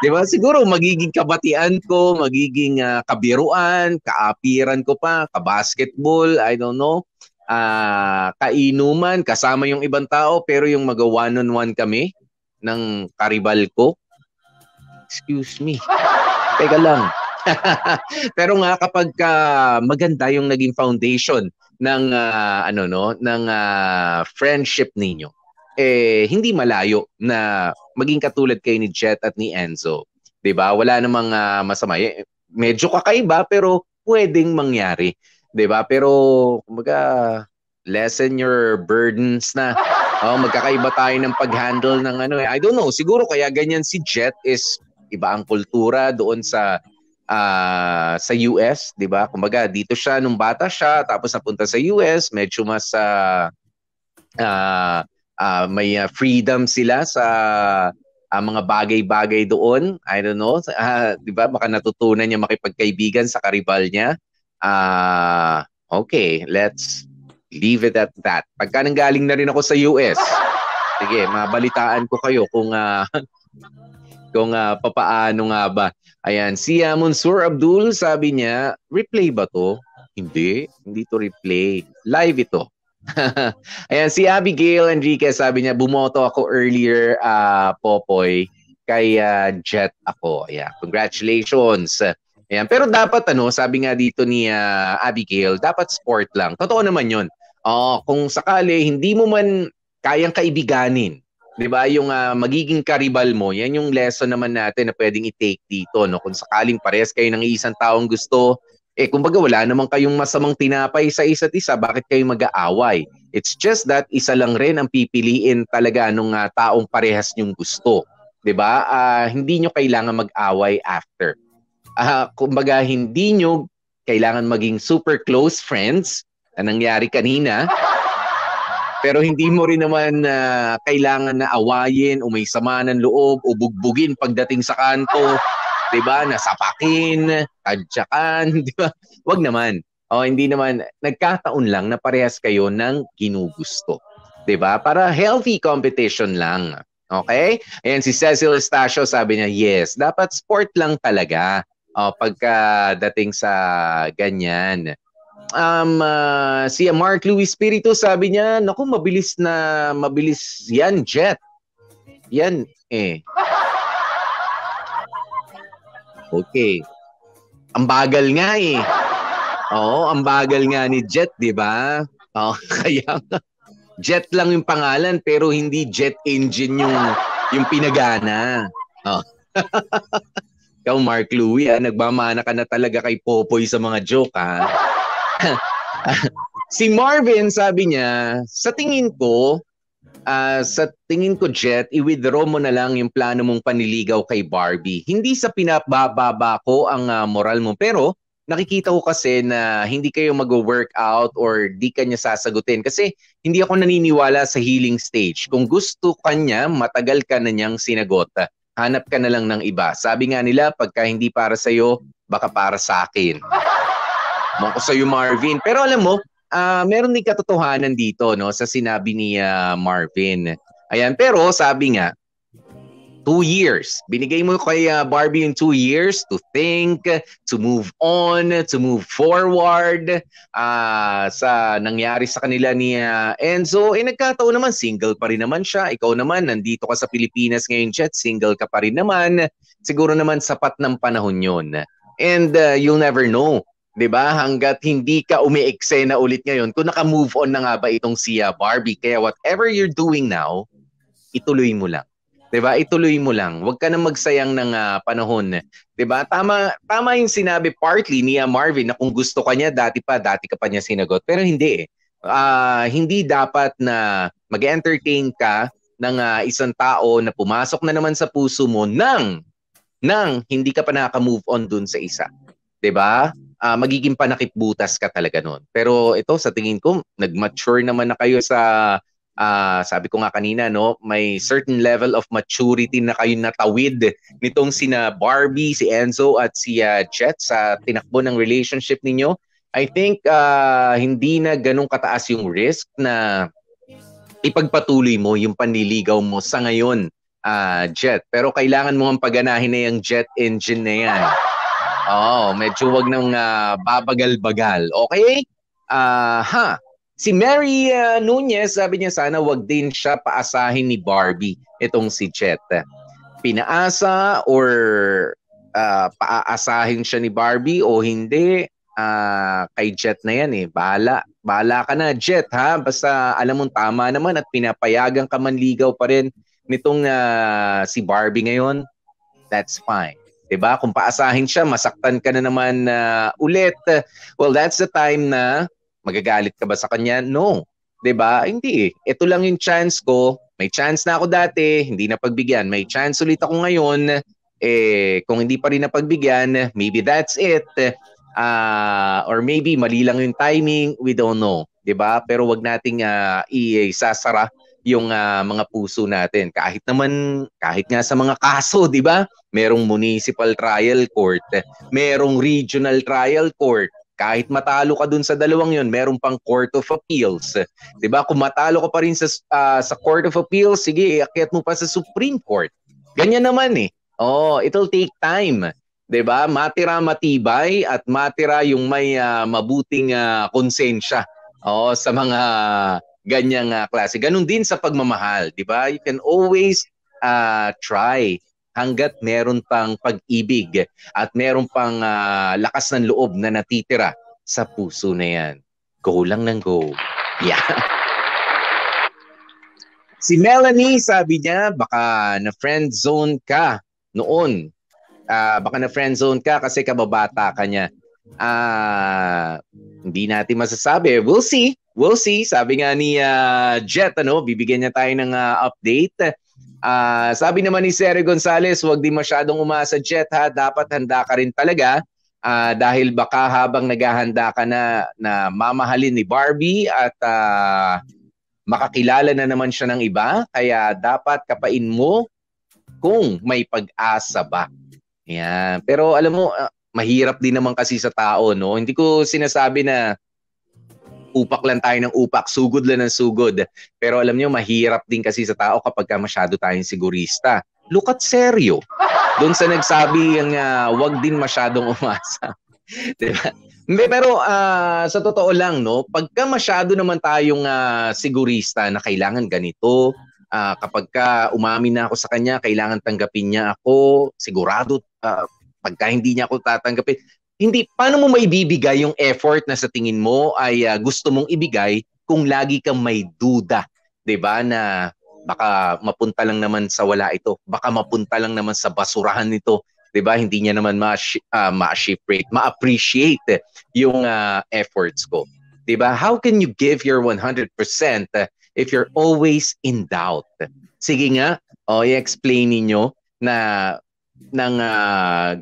C: Diba? Siguro magiging kabatian ko, magiging kabiruan, kaapiran ko pa, kabasketball, I don't know. Kainuman, kasama yung ibang tao, pero yung mag-one-on-one kami ng karibal ko. Excuse me. Teka lang. Pero nga kapag maganda yung naging foundation ng ng friendship ninyo, hindi malayo na maging katulad kayo ni Jet at ni Enzo. 'Di ba? Wala namang masama. Medyo kakaiba pero pwedeng mangyari, 'di ba? Pero kumbaga lessen your burdens na. Magkakaiba tayo ng pag-handle ng I don't know, siguro kaya ganyan si Jet is iba ang kultura doon sa US, 'di ba? Kumbaga dito siya nung bata siya tapos napunta sa US, medyo mas may freedom sila sa mga bagay-bagay doon. I don't know. 'Di ba? Baka natutunan niya makipagkaibigan sa karibal niya. Okay, let's leave it at that. Pagka nanggaling na rin ako sa US, sige, mabalitaan ko kayo kung papaano nga ba. Ayan, si Monsur Abdul sabi niya, replay ba to? Hindi to replay. Live ito. Ayan, si Abigail Enriquez sabi niya, bumoto ako earlier, Popoy, kay Jet ako. Ayan, congratulations. Ayan. Pero dapat sabi nga dito ni Abigail, dapat sport lang. Totoo naman 'yun. Kung sakali hindi mo man kayang kaibiganin, 'di ba? Yung magiging karibal mo, 'yan yung lesson naman natin na pwedeng i-take dito, no? Kung sakaling parehas kayo ng isang taong gusto, kumbaga wala naman kayong masamang tinapay sa isa't isa, bakit kayo mag-aaway? It's just that isa lang rin ang pipiliin talaga nung taong parehas nyong gusto, 'di ba? Hindi nyo kailangan mag-away after. Kumbaga hindi nyo kailangan maging super close friends na nangyari kanina. Pero hindi mo rin naman kailangan na awayin o may sama ng loob o bugbugin pagdating sa kanto, 'di ba? Nasapakin, tadyakan, 'di ba? Wag naman. Hindi naman, nagkataon lang na parehas kayo ng ginugusto, 'di ba? Para healthy competition lang. Okay? Ayan si Cecil Estacio, sabi niya, yes, dapat sport lang talaga. Pagkadating sa ganyan. Si Mark Louis Espiritu, sabi niya, naku, mabilis yan, Jet. Yan Okay. Ang bagal nga Oo, ang bagal nga ni Jet, di ba? Kaya Jet lang yung pangalan pero hindi jet engine yung pinagana. Ikaw, Mark Louie, nagmamana ka na talaga kay Popoy sa mga joke, ha? Si Marvin, sabi niya, sa tingin ko, Jet, i-withdraw mo na lang yung plano mong paniligaw kay Barbie. Hindi sa pinabababa ko ang moral mo, pero nakikita ko kasi na hindi kayo mag-workout or di kanya sasagutin. Kasi hindi ako naniniwala sa healing stage. Kung gusto kanya, matagal ka na niyang sinagot. Hanap ka na lang ng iba. Sabi nga nila, pagka hindi para sa'yo, baka para sa akin. Mong ko sa'yo, Marvin. Pero alam mo, meron din katotohanan dito, no, sa sinabi ni Marvin. Ayan, pero sabi nga, 2 years. Binigay mo kay Barbie yung 2 years to think, to move on, to move forward sa nangyari sa kanila ni Enzo. Nagkataon naman, single pa rin naman siya. Ikaw naman, nandito ka sa Pilipinas ngayon, Jet, single ka pa rin naman. Siguro naman sapat ng panahon yun. And you'll never know, 'di ba? Hanggat hindi ka umi-eksena ulit ngayon, kung naka-move on na nga ba itong si Barbie. Kaya whatever you're doing now, ituloy mo lang. 'Di ba? Ituloy mo lang. Huwag ka na magsayang ng panahon. 'Di ba? Tama yung sinabi partly ni Marvin na kung gusto ka niya, dati ka pa niya sinagot. Pero hindi hindi dapat na mag-entertain ka ng isang tao na pumasok na naman sa puso mo nang hindi ka pa nakaka-move on dun sa isa. 'Di ba? Magiging panakipbutas ka talaga noon. Pero ito, sa tingin ko, nag-mature naman na kayo sa sabi ko nga kanina, no, may certain level of maturity na kayo natawid nitong sina Barbie, si Enzo at si Jet sa tinakbo ng relationship ninyo. I think hindi na ganun kataas yung risk na ipagpatuloy mo yung panliligaw mo sa ngayon, Jet. Pero kailangan mo ang paganahin na yung jet engine na yan. Medyo wag nang babagal-bagal. Okay? Si Mary Nunez, sabi niya sana wag din siya paasahin ni Barbie itong si Jet. Pinaasa or paaasahin siya ni Barbie o hindi, kay Jet na yan Bahala ka na, Jet, ha? Basta alam mong tama naman at pinapayagan ka manligaw pa rin nitong si Barbie ngayon, that's fine. 'Di ba? Kung paasahin siya, masaktan ka na naman ulit. Well, that's the time na magagalit ka ba sa kanya? No. 'Di ba? Hindi. Ito lang yung chance ko. May chance na ako dati, hindi na pagbigyan. May chance ulit ako ngayon. Kung hindi pa rin napagbigyan, maybe that's it. Or maybe mali lang yung timing, we don't know. 'Di ba? Pero wag nating isasara yung mga puso natin. Kahit nga sa mga kaso, 'di ba? Merong municipal trial court, merong regional trial court. Kahit matalo ka dun sa dalawang yon, meron pang Court of Appeals. 'Di ba? Kung matalo ka pa rin sa Court of Appeals, sige, iakyat mo pa sa Supreme Court. Ganyan naman it'll take time. 'Di ba? Matira matibay at matira yung may mabuting konsensya sa mga ganyang klase. Ganun din sa pagmamahal, 'di ba? You can always try hanggat meron pang pag-ibig at meron pang lakas ng loob na natitira sa puso na yan. Go lang ng go. Yeah. Si Melanie, sabi niya, baka na-friend zone ka noon. Baka na-friend zone ka kasi kababata ka niya. Hindi natin masasabi. We'll see. We'll see. Sabi nga ni Jet, bibigyan niya tayo ng update. Sabi naman ni Sere Gonzales, huwag din masyadong umasa, Jet, ha. Dapat handa ka rin talaga. Dahil baka habang naghahanda ka na mamahalin ni Barbie at makakilala na naman siya ng iba, kaya dapat kapain mo kung may pag-asa ba. Yan. Pero alam mo, mahirap din naman kasi sa tao, no? Hindi ko sinasabi na upak lang tayo ng upak, sugod lang ng sugod. Pero alam niyo, mahirap din kasi sa tao kapag masyado tayong sigurista. Look at Seryo. Doon sa nagsabi yung wag din masyadong umasa. Diba? Pero sa totoo lang, no, pagka masyado naman tayong sigurista na kailangan ganito, kapag umamin na ako sa kanya, kailangan tanggapin niya ako, sigurado, pagka hindi niya ako tatanggapin, hindi, paano mo maibibigay yung effort na sa tingin mo ay gusto mong ibigay kung lagi kang may duda, 'di ba, na baka mapunta lang naman sa wala ito, baka mapunta lang naman sa basurahan nito. 'Di ba? Hindi niya naman ma-appreciate yung efforts ko. 'Di ba? How can you give your 100% if you're always in doubt? Sige nga, i-explain niyo na nang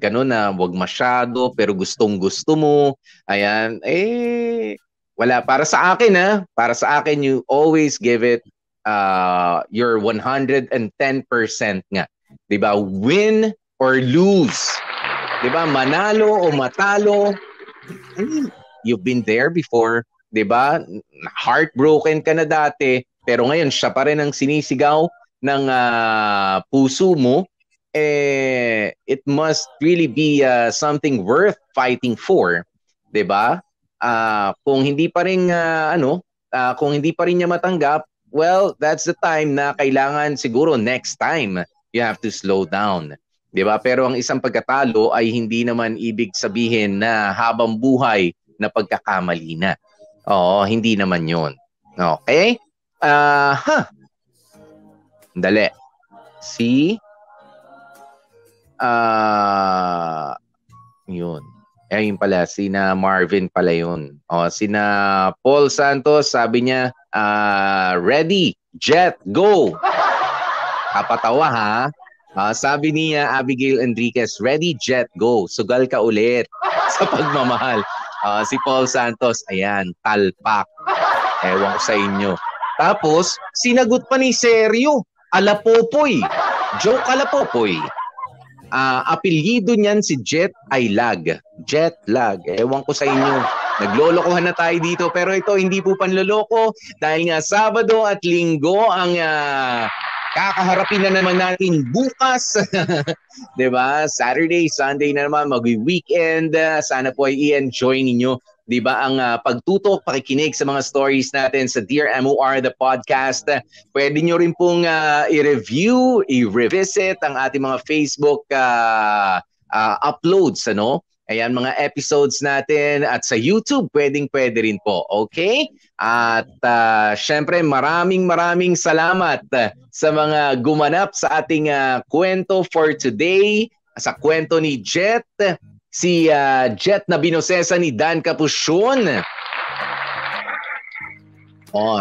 C: gano'n na wag masyado pero gustong-gusto mo. Ayan, wala. Para sa akin, you always give it your 110% nga. 'Di ba? Win or lose. 'Di ba? Manalo o matalo. I mean, you've been there before, 'di ba? Heartbroken ka na dati, pero ngayon siya pa rin ang sinisigaw ng puso mo. It must really be something worth fighting for, 'di ba? Kung hindi pa rin kung hindi pa rin niya matanggap, well, that's the time na kailangan siguro next time you have to slow down. 'Di ba? Pero ang isang pagkatalo ay hindi naman ibig sabihin na habang buhay na pagkakamali na. Oo, hindi naman 'yon. Okay? Dali. Yun. Ayun pala, sina Marvin pala yun. Sina Paul Santos, sabi niya, ready, Jet, go! Kapatawa ha. Sabi niya Abigail Enriquez, ready, Jet, go. Sugal ka ulit sa pagmamahal. Si Paul Santos, ayan, talpak. Ewan ko sa inyo. Tapos, sinagot pa ni Seryo, Alapopoy. Joke Alapopoy. Apelyido niyan si Jet ay lag. Jet lag. Ewan ko sa inyo. Naglolokohan na tayo dito. Pero ito, hindi po panloloko. Dahil nga Sabado at Linggo ang kakaharapin na naman natin bukas. Diba? Saturday, Sunday na naman, mag-weekend. Sana po ay i-enjoy ninyo. Diba ang pagtutok, pakikinig sa mga stories natin sa Dear MOR, the podcast. Pwede nyo rin pong i-review, i-revisit ang ating mga Facebook uploads, Ayan, mga episodes natin at sa YouTube, pwede rin po. Okay? At syempre, maraming salamat sa mga gumanap sa ating kwento for today. Sa kwento ni Jet, si Jet na binosesa ni Dan Capucion.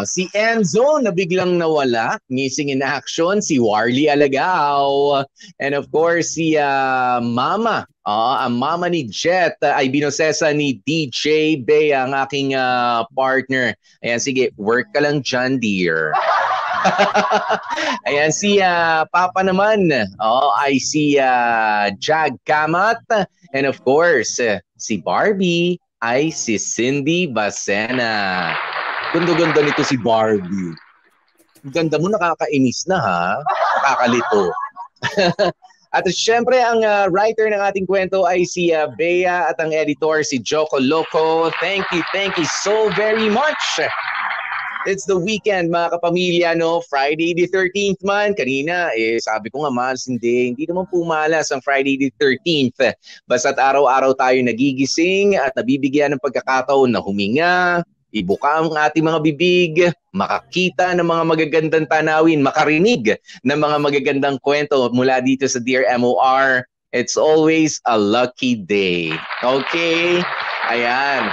C: Si Enzo na biglang nawala, missing in action, si Warly Alagao. And of course, si Mama. Ang mama ni Jet ay binosesa ni DJ Bea, ang aking partner. Ayan, sige, work ka lang dyan, dear. Ayan, si Papa naman ay si Jag Kamat. And of course, si Barbie ay si Cindy Bacena. Ganda-ganda nito si Barbie. Ganda mo, nakakainis na ha. Nakakalito. At syempre, ang writer ng ating kwento ay si Bea at ang editor si Joko Loco. Thank you so very much. It's the weekend, mga kapamilya, no? Friday the 13th man. Kanina, sabi ko nga, malas hindi naman po malas ang Friday the 13th. Basta't araw-araw tayo nagigising at nabibigyan ng pagkakataon na huminga, ibuka ang ating mga bibig, makakita ng mga magagandang tanawin, makarinig ng mga magagandang kwento mula dito sa Dear MOR. It's always a lucky day. Okay? Ayan.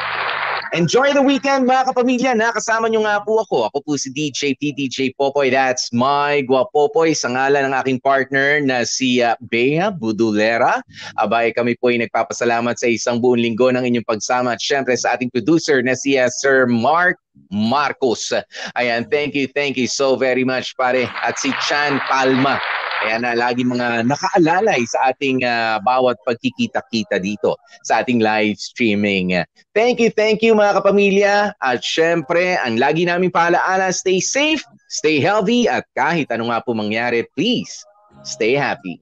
C: Enjoy the weekend, mga kapamilya. Nakasama nyo nga po ako. Ako po si DJ PDJ Popoy. That's my Guapopoy sa ngalan ng aking partner na si Bea Budulera. Abay, kami po ay nagpapasalamat sa isang buong linggo ng inyong pagsama at syempre sa ating producer na si Sir Mark Marcos. Ayan, thank you so very much, pare. At si Chan Palma. Ayan na, lagi mga nakaalalay sa ating bawat pagkikita-kita dito sa ating live streaming. Thank you mga kapamilya. At syempre, ang lagi namin paalaala, stay safe, stay healthy, at kahit ano nga po mangyari, please, stay happy.